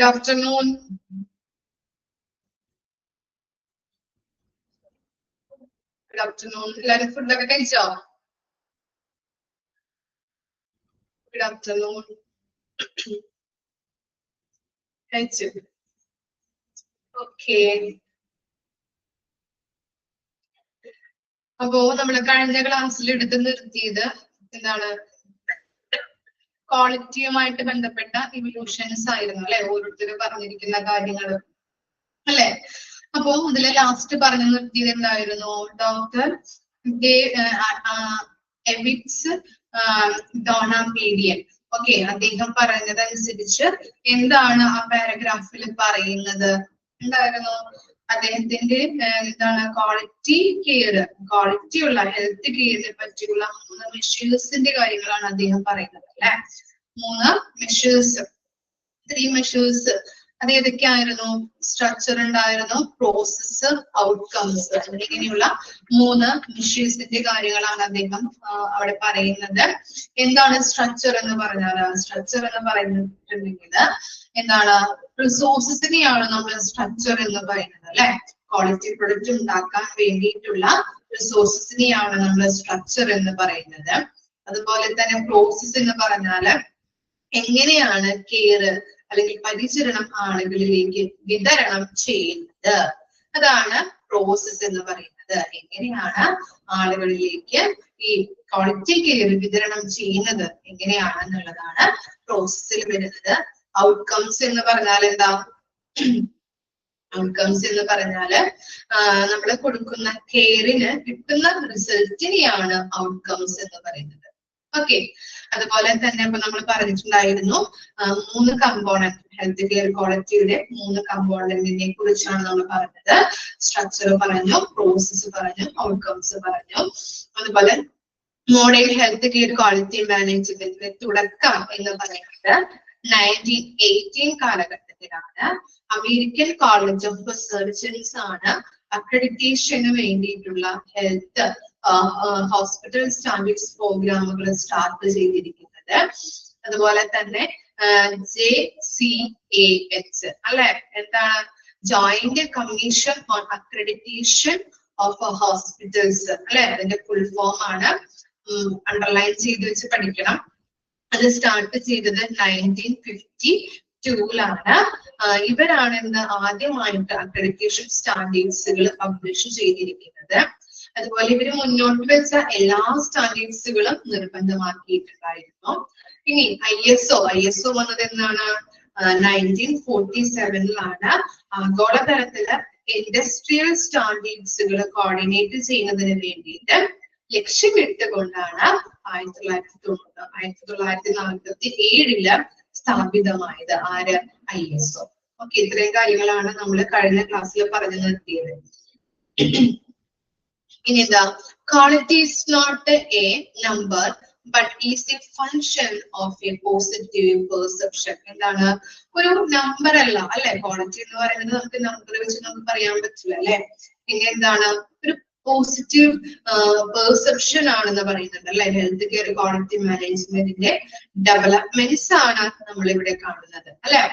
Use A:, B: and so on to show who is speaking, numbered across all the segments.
A: Good afternoon. Good afternoon. എല്ലാവരും ഫുഡൊക്കെ കഴിച്ചോ? Good afternoon. കഴിച്ചു. ഓക്കെ. അപ്പോ നമ്മൾ കഴിഞ്ഞ ക്ലാസ്സിൽ എടുത്ത് നിർത്തിയത് എന്താണ്? ക്വാളിറ്റിയുമായിട്ട് ബന്ധപ്പെട്ട ഇവല്യൂഷൻസ് ആയിരുന്നു അല്ലെ, ഓരോരുത്തരും പറഞ്ഞിരിക്കുന്ന കാര്യങ്ങൾ അല്ലെ. അപ്പോ ഇതിലെ ലാസ്റ്റ് പറഞ്ഞു നിർത്തിയത് എന്തായിരുന്നു? ഡോക്ടർ എവിക്സ് ഡോണാപീഡിയൻ. ഓക്കെ, അദ്ദേഹം പറഞ്ഞതനുസരിച്ച് എന്താണ് ആ പാരഗ്രാഫിൽ പറയുന്നത് എന്തായിരുന്നു? അദ്ദേഹത്തിന്റെ എന്താണ് ക്വാളിറ്റി കെയർ, ക്വാളിറ്റി ഉള്ള ഹെൽത്ത് കെയറിനെ പറ്റിയുള്ള 3 മെഷേഴ്സിന്റെ കാര്യങ്ങളാണ് അദ്ദേഹം പറയുന്നത് അല്ലെ. 3 മെഷേഴ്സ്, 3 മെഷേഴ്സ്. അത് ഏതൊക്കെയായിരുന്നു? സ്ട്രക്ചർ ഉണ്ടായിരുന്നു, പ്രോസസ്, ഔട്ട്കംസ്. ഇങ്ങനെയുള്ള 3 മെഷേഴ്സിന്റെ കാര്യങ്ങളാണ് അദ്ദേഹം അവിടെ പറയുന്നത്. എന്താണ് സ്ട്രക്ചർ എന്ന് പറഞ്ഞാൽ? സ്ട്രക്ചർ എന്ന് പറഞ്ഞിട്ടുണ്ടെങ്കിൽ എന്താണ്? റിസോഴ്സസിനെയാണ് നമ്മൾ സ്ട്രക്ചർ എന്ന് പറയുന്നത് അല്ലെ. ക്വാളിറ്റി പ്രൊഡക്റ്റ് ഉണ്ടാക്കാൻ വേണ്ടിയിട്ടുള്ള റിസോഴ്സസിനെയാണ് നമ്മൾ സ്ട്രക്ചർ എന്ന് പറയുന്നത്. അതുപോലെ തന്നെ പ്രോസസ് എന്ന് പറഞ്ഞാല് എങ്ങനെയാണ് കെയർ അല്ലെങ്കിൽ പരിചരണം ആളുകളിലേക്ക് വിതരണം ചെയ്യുന്നത്, അതാണ് പ്രോസസ് എന്ന് പറയുന്നത്. എങ്ങനെയാണ് ആളുകളിലേക്ക് ഈ ക്വാളിറ്റി കെയർ വിതരണം ചെയ്യുന്നത് എങ്ങനെയാണെന്നുള്ളതാണ് പ്രോസസ്സിൽ വരുന്നത്. ഔട്ട്കംസ് എന്ന് പറഞ്ഞാൽ എന്താ? ഔട്ട്കംസ് എന്ന് പറഞ്ഞാല് നമ്മൾ കൊടുക്കുന്ന കെയറിന് കിട്ടുന്ന റിസൾട്ടിനെയാണ് ഔട്ട്കംസ് എന്ന് പറയുന്നത്. ഓക്കെ, അതുപോലെ തന്നെ ഇപ്പൊ നമ്മൾ പറഞ്ഞിട്ടുണ്ടായിരുന്നു 3 കമ്പോണന്റ്, ഹെൽത്ത് കെയർ ക്വാളിറ്റിയുടെ 3 കമ്പോണന്റിനെ കുറിച്ചാണ് നമ്മൾ പറഞ്ഞത്. സ്ട്രക്ചർ പറഞ്ഞു, പ്രോസസ് പറഞ്ഞു, ഔട്ട്കംസ് പറഞ്ഞു. അതുപോലെ മോഡേൺ ഹെൽത്ത് കെയർ ക്വാളിറ്റി മാനേജ്മെന്റിന്റെ തുടക്കം എന്ന് പറയുന്നത് 1918 കാലഘട്ടത്തിലാണ്. അമേരിക്കൻ കോളേജ് ഓഫ് സർജൻസ് ആണ് അക്രഡിറ്റേഷന് വേണ്ടിയിട്ടുള്ള ഹെൽത്ത് ഹോസ്പിറ്റൽ സ്റ്റാൻഡേർഡ്സ് പ്രോഗ്രാമുകൾ സ്റ്റാർട്ട് ചെയ്തിരിക്കുന്നത്. അതുപോലെ തന്നെ JCAH അല്ലെ, എന്താണ്? Joint commission on accreditation of hospitals അല്ലെ, അതിന്റെ ഫുൾ ഫോം ആണ്. അണ്ടർലൈൻ ചെയ്ത് വെച്ച് പഠിക്കണം. അത് സ്റ്റാർട്ട് ചെയ്തത് 1952-ലാണ്. ഇവരാണ് ഇന്ന് ആദ്യമായിട്ട് അക്രഡിറ്റേഷൻ സ്റ്റാൻഡേർഡ്സുകൾ പബ്ലിഷ് ചെയ്തിരിക്കുന്നത്. അതുപോലെ ഇവര് മുന്നോട്ട് വെച്ച എല്ലാ സ്റ്റാൻഡേർഡ്സുകളും നിർബന്ധമാക്കിയിട്ടുണ്ടായിരുന്നു. ഇനി ISO വന്നത് എന്നാണ്? 1947-ലാണ്. ആഗോളതലത്തില് ഇൻഡസ്ട്രിയൽ സ്റ്റാൻഡേർഡ്സുകൾ കോർഡിനേറ്റ് ചെയ്യുന്നതിന് വേണ്ടിയിട്ട് ലക്ഷ്യമിട്ടുകൊണ്ടാണ് 1947-ല് സ്ഥാപിതമായത്. ആര്? ISO. ഓക്കെ, ഇത്രയും കാര്യങ്ങളാണ് നമ്മൾ കഴിഞ്ഞ ക്ലാസ്സിൽ പറഞ്ഞു നിർത്തിയത്. ഇനി എന്താ? Quality is not a number but is a function of a positive perception. എന്താണ്? ഒരു നമ്പർ അല്ല അല്ലെ, ക്വാളിറ്റി എന്ന് പറയുന്നത് നമുക്ക് നമ്പർ വെച്ച് നമുക്ക് പറയാൻ പറ്റില്ല അല്ലെ. പിന്നെ എന്താണ്? ഒരു പോസിറ്റീവ് പെർസെപ്ഷൻ ആണെന്ന് പറയുന്നത് അല്ലെ. ഹെൽത്ത് കെയർ ക്വാളിറ്റി മാനേജ്മെന്റിന്റെ ഡെവലപ്മെന്റ്സ് ആണ് നമ്മൾ ഇവിടെ കാണുന്നത് അല്ലെ.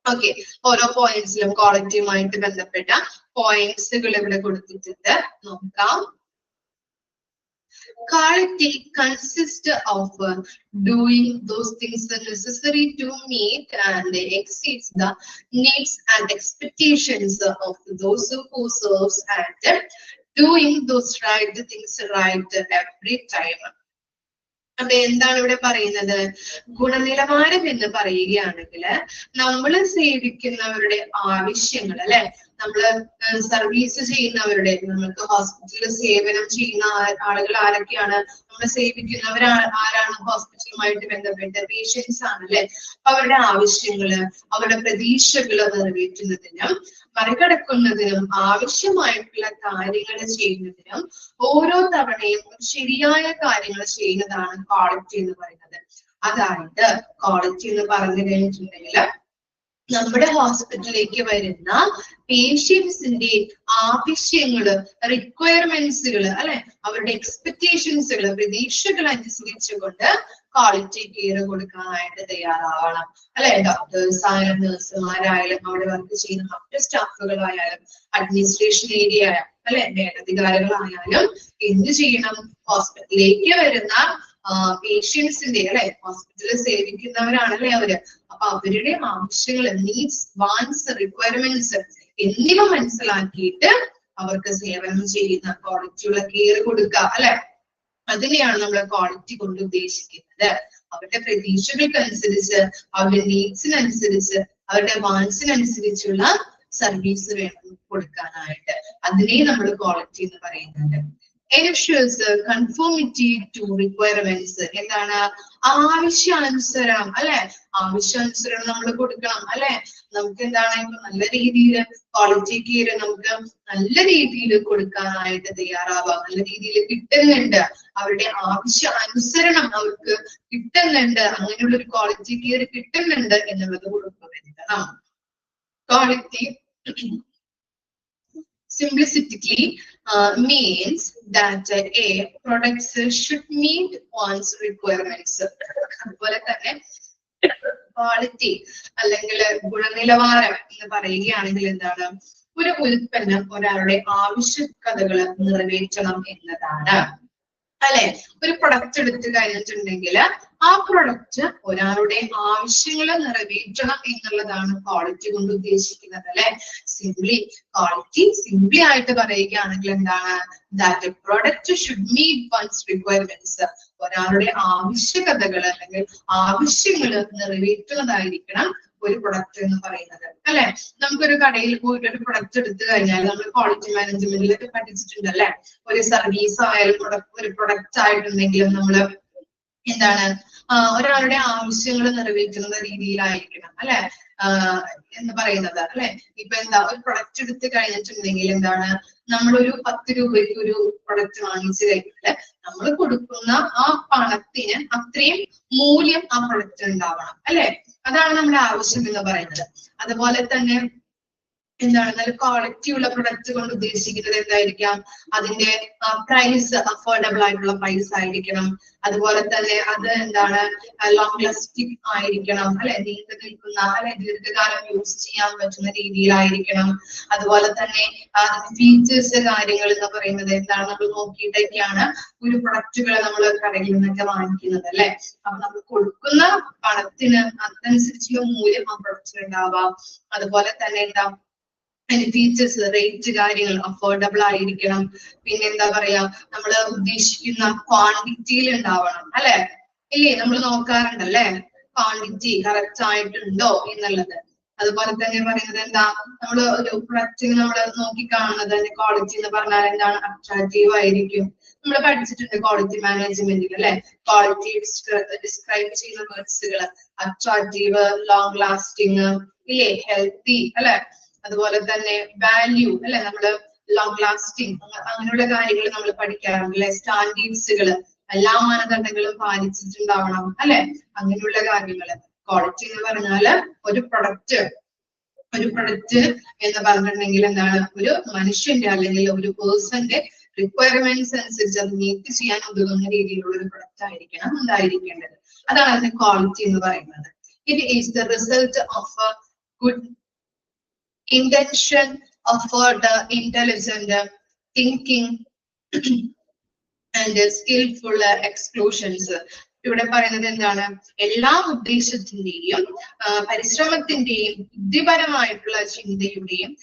A: ഓക്കെ, ഓരോ പോയിന്റ്സിലും ക്വാളിറ്റിയുമായിട്ട് ബന്ധപ്പെട്ട പോയിന്റ്സുകൾ ഇവിടെ കൊടുത്തിട്ടുണ്ട്, നോക്കാം. Quality consists of doing those things necessary to meet and exceed the needs and expectations of those who serves and doing those right things right every time. അപ്പൊ എന്താണ് ഇവിടെ പറയുന്നത്? ഗുണനിലവാരം എന്ന് പറയുകയാണെങ്കിൽ നമ്മൾ സേവിക്കുന്നവരുടെ ആവശ്യങ്ങൾ അല്ലെ, നമ്മള് സർവീസ് ചെയ്യുന്നവരുടെ, നമ്മൾക്ക് ഹോസ്പിറ്റലിൽ സേവനം ചെയ്യുന്ന ആളുകൾ ആരൊക്കെയാണ്? നമ്മൾ സേവിക്കുന്നവർ ആരാണ്? ഹോസ്പിറ്റലുമായിട്ട് ബന്ധപ്പെട്ട പേഷ്യൻസ് ആണ് അല്ലെ. അവരുടെ ആവശ്യങ്ങള്, അവരുടെ പ്രതീക്ഷകള് നിറവേറ്റുന്നതിനും മറികടക്കുന്നതിനും ആവശ്യമായിട്ടുള്ള കാര്യങ്ങൾ ചെയ്യുന്നതിനും ഓരോ തവണയും ശരിയായ കാര്യങ്ങൾ ചെയ്യുന്നതാണ് ക്വാളിറ്റി എന്ന് പറയുന്നത്. അതായത് ക്വാളിറ്റി എന്ന് പറഞ്ഞു കഴിഞ്ഞിട്ടുണ്ടെങ്കിൽ നമ്മുടെ ഹോസ്പിറ്റലിലേക്ക് വരുന്ന പേഷ്യൻസിന്റെ ആവശ്യങ്ങള്, റിക്വയർമെന്റ്സുകള് അല്ലെ, അവരുടെ എക്സ്പെക്ടേഷൻസുകള്, പ്രതീക്ഷകൾ അനുസരിച്ചുകൊണ്ട് ക്വാളിറ്റി കെയർ കൊടുക്കാനായിട്ട് തയ്യാറാവണം അല്ലെ. ഡോക്ടേഴ്സ് ആയാലും നഴ്സുമാരായാലും അവിടെ വർക്ക് ചെയ്യുന്ന മറ്റു സ്റ്റാഫുകളായാലും അഡ്മിനിസ്ട്രേഷൻ ഏരിയ അല്ലെ മേലധികാരികളായാലും എന്ത് ചെയ്യണം? ഹോസ്പിറ്റലിലേക്ക് വരുന്ന പേഷ്യൻസിന്റെ അല്ലെ, ഹോസ്പിറ്റലിൽ സേവിക്കുന്നവരാണല്ലേ അവര്. അപ്പൊ അവരുടെ ആവശ്യങ്ങൾ, നീഡ്സ്, വാൻസ്, റിക്വയർമെന്റ്സ് എന്നിവ മനസ്സിലാക്കിയിട്ട് അവർക്ക് സേവനം ചെയ്യുന്ന ക്വാളിറ്റിയുള്ള കെയർ കൊടുക്കുക അല്ലെ. അതിനെയാണ് നമ്മൾ ക്വാളിറ്റി കൊണ്ട് ഉദ്ദേശിക്കുന്നത്. അവരുടെ പ്രതീക്ഷകൾക്കനുസരിച്ച്, അവരുടെ നീഡ്സിനനുസരിച്ച്, അവരുടെ വാൻസിനനുസരിച്ചുള്ള സർവീസ് വേണം കൊടുക്കാനായിട്ട്. അതിനെ നമ്മൾ ക്വാളിറ്റി എന്ന് പറയുന്നുണ്ട്. ensures conformity to requirements. എന്താണ്? ആവശ്യാനുസരണം അല്ലെ, ആവശ്യാനുസരണം നമ്മൾ കൊടുക്കണം അല്ലെ. നമുക്ക് എന്താണ് നല്ല രീതിയിൽ ക്വാളിറ്റി കെയർ നമുക്ക് നല്ല രീതിയിൽ കൊടുക്കാനായിട്ട് തയ്യാറാവാം, നല്ല രീതിയിൽ കിട്ടുന്നുണ്ട്, അവരുടെ ആവശ്യാനുസരണം അവർക്ക് കിട്ടുന്നുണ്ട്, അങ്ങനെയുള്ള ഒരു ക്വാളിറ്റി കെയർ കിട്ടുന്നുണ്ട് എന്നുള്ളത് ഉറപ്പുവരുത്തണം. Quality simplistically means that a products should meet one's requirements. അതുപോലെ തന്നെ ക്വാളിറ്റി അല്ലെങ്കിൽ ഗുണനിലവാരം എന്ന് പറയുകയാണെങ്കിൽ എന്താണ്? ഒരു ഉൽപ്പന്നം ഒരാളുടെ ആവശ്യകതകൾ നിറവേറ്റണം എന്നതാണ് അല്ലെ. ഒരു പ്രൊഡക്റ്റ് എടുത്തു കഴിഞ്ഞിട്ടുണ്ടെങ്കിൽ ആ പ്രൊഡക്റ്റ് ഒരാളുടെ ആവശ്യങ്ങൾ നിറവേറ്റണം എന്നുള്ളതാണ് ക്വാളിറ്റി കൊണ്ട് ഉദ്ദേശിക്കുന്നത് അല്ലെ. ക്വാളിറ്റി സിംപ്ലി ആയിട്ട് പറയുകയാണെങ്കിൽ എന്താണ്? That a product should meet one's requirements. ഒരാളുടെ ആവശ്യകതകൾ അല്ലെങ്കിൽ ആവശ്യങ്ങൾ നിറവേറ്റുന്നതായിരിക്കണം ഒരു പ്രൊഡക്റ്റ് എന്ന് പറയുന്നത് അല്ലെ. നമുക്കൊരു കടയിൽ പോയിട്ട് ഒരു പ്രൊഡക്റ്റ് എടുത്തു കഴിഞ്ഞാൽ നമ്മൾ ക്വാളിറ്റി മാനേജ്മെന്റിലൊക്കെ പഠിച്ചിട്ടുണ്ട് അല്ലെ. ഒരു സർവീസ് ആയാലും ഒരു പ്രൊഡക്റ്റ് ആയിട്ടുണ്ടെങ്കിലും നമ്മള് എന്താണ് ഒരാളുടെ ആവശ്യങ്ങൾ നിറവേറ്റുന്ന രീതിയിലായിരിക്കണം അല്ലെ എന്ന് പറയുന്നത് അല്ലെ. ഇപ്പൊ എന്താ ഒരു പ്രൊഡക്റ്റ് എടുത്ത് കഴിഞ്ഞിട്ടുണ്ടെങ്കിൽ എന്താണ്, നമ്മളൊരു 10 രൂപയ്ക്ക് ഒരു പ്രൊഡക്റ്റ് വാങ്ങിച്ചു കഴിഞ്ഞാൽ നമ്മൾ കൊടുക്കുന്ന ആ പണത്തിന് അത്രയും മൂല്യം ആ പ്രൊഡക്റ്റ് ഉണ്ടാവണം അല്ലെ. അതാണ് നമ്മുടെ ആവശ്യം എന്ന് പറയുന്നത്. അതുപോലെ തന്നെ എന്താണ് നല്ല ക്വാളിറ്റി ഉള്ള പ്രൊഡക്റ്റ് കൊണ്ട് ഉദ്ദേശിക്കുന്നത് എന്തായിരിക്കാം? അതിന്റെ പ്രൈസ് അഫോർഡബിൾ ആയിട്ടുള്ള പ്രൈസ് ആയിരിക്കണം. അതുപോലെ തന്നെ അത് എന്താണ് ലോങ് ലാസ്റ്റിംഗ് ആയിരിക്കണം അല്ലെ, നീണ്ടു നിൽക്കുന്ന അല്ലെ ദീർഘകാലം യൂസ് ചെയ്യാൻ പറ്റുന്ന രീതിയിലായിരിക്കണം. അതുപോലെ തന്നെ ഫീച്ചേഴ്സ് കാര്യങ്ങൾ എന്ന് പറയുന്നത് എന്താണ് നമ്മൾ നോക്കിയിട്ടൊക്കെയാണ് ഒരു പ്രൊഡക്റ്റുകൾ നമ്മൾ കടയിൽ നിന്നൊക്കെ വാങ്ങിക്കുന്നത് അല്ലെ. അപ്പൊ നമ്മൾ കൊടുക്കുന്ന പണത്തിന് അതനുസരിച്ചുള്ള മൂല്യം ആ പ്രൊഡക്റ്റിന് ഉണ്ടാവാം. അതുപോലെ തന്നെ എന്താ ഫീച്ചേഴ്സ്, റേറ്റ് കാര്യങ്ങൾ അഫോർഡബിൾ ആയിരിക്കണം. പിന്നെ എന്താ പറയാ, നമ്മൾ ഉദ്ദേശിക്കുന്ന ക്വാണ്ടിറ്റിയിൽ ഉണ്ടാവണം അല്ലെ. ഇല്ലേ നമ്മൾ നോക്കാറുണ്ടല്ലേ ക്വാണ്ടിറ്റി കറക്റ്റ് ആയിട്ടുണ്ടോ എന്നുള്ളത്. അതുപോലെ തന്നെ പറയുന്നത് എന്താ, നമ്മൾ ഒരു പ്രൊഡക്റ്റിന് നമ്മൾ നോക്കി കാണുന്നത് ക്വാളിറ്റി എന്ന് പറഞ്ഞാൽ എന്താണ്? അട്രാക്റ്റീവ് ആയിരിക്കും. നമ്മൾ പഠിച്ചിട്ടുണ്ട് ക്വാളിറ്റി മാനേജ്മെന്റിൽ അല്ലെ. ക്വാളിറ്റി ഡിസ്ക്രൈബ് ചെയ്യുന്ന വേർഡ്സുകൾ അട്രാക്റ്റീവ്, ലോങ് ലാസ്റ്റിംഗ് ഇല്ലേ, ഹെൽത്തി അല്ലെ. അതുപോലെ തന്നെ വാല്യൂ അല്ലെ, നമ്മള് ലോങ് ലാസ്റ്റിംഗ് അങ്ങനെയുള്ള കാര്യങ്ങൾ നമ്മൾ പഠിക്കാറുണ്ട് അല്ലെ. സ്റ്റാൻഡേർഡ്സുകൾ, എല്ലാ മാനദണ്ഡങ്ങളും പാലിച്ചിട്ടുണ്ടാവണം അല്ലെ, അങ്ങനെയുള്ള കാര്യങ്ങള്. ക്വാളിറ്റി എന്ന് പറഞ്ഞാല് ഒരു പ്രൊഡക്റ്റ് എന്ന് പറഞ്ഞിട്ടുണ്ടെങ്കിൽ എന്താണ്, ഒരു മനുഷ്യന്റെ അല്ലെങ്കിൽ ഒരു പേഴ്സന്റെ റിക്വയർമെന്റ്സ് അനുസരിച്ച് അത് മീറ്റ് ചെയ്യാൻ ഉതകുന്ന രീതിയിലുള്ള ഒരു പ്രൊഡക്റ്റ് ആയിരിക്കണം ഉണ്ടായിരിക്കേണ്ടത്. അതാണ് അതിന്റെ ക്വാളിറ്റി എന്ന് പറയുന്നത്. It is the result of A good intention of the intelligent thinking and skillful exclusions. ഇവിടെ പറയുന്നത് എന്താണ്? എല്ലാ ഉദ്ദേശത്തിന്റെയും പരിശ്രമത്തിന്റെയും ബുദ്ധിപരമായിട്ടുള്ള ചിന്തയുടെയും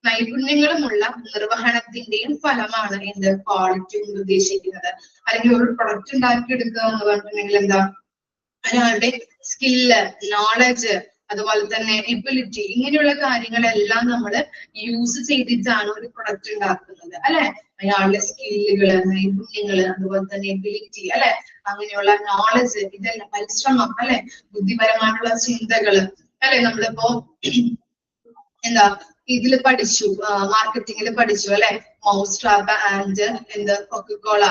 A: നൈപുണ്യങ്ങളുമുള്ള നിർവഹണത്തിന്റെയും ഫലമാണ് എന്ത് ക്വാളിറ്റി കൊണ്ട് ഉദ്ദേശിക്കുന്നത്. അല്ലെങ്കിൽ ഒരു പ്രൊഡക്റ്റ് ഉണ്ടാക്കിയെടുക്കുക എന്ന് പറഞ്ഞിട്ടുണ്ടെങ്കിൽ എന്താ, ഒരാളുടെ സ്കില്ല്, നോളജ്, അതുപോലെ തന്നെ എബിലിറ്റി, ഇങ്ങനെയുള്ള കാര്യങ്ങളെല്ലാം നമ്മൾ യൂസ് ചെയ്തിട്ടാണ് ഒരു പ്രൊഡക്റ്റ് ഉണ്ടാക്കുന്നത് അല്ലെ. അയാളുടെ സ്കില്ലുകള്, നൈപുണ്യങ്ങള്, അതുപോലെ തന്നെ എബിലിറ്റി അല്ലെ, അങ്ങനെയുള്ള നോളജ്, ഇതെല്ലാം പരിശ്രമം അല്ലെ, ബുദ്ധിപരമായിട്ടുള്ള ചിന്തകള് അല്ലെ. നമ്മളിപ്പോ എന്താ ഇതിൽ പഠിച്ചു, മാർക്കറ്റിംഗിൽ പഠിച്ചു അല്ലെ. മൗസ്ട്രാപ്പ് ആൻഡ് എന്ത് കൊക്കക്കോള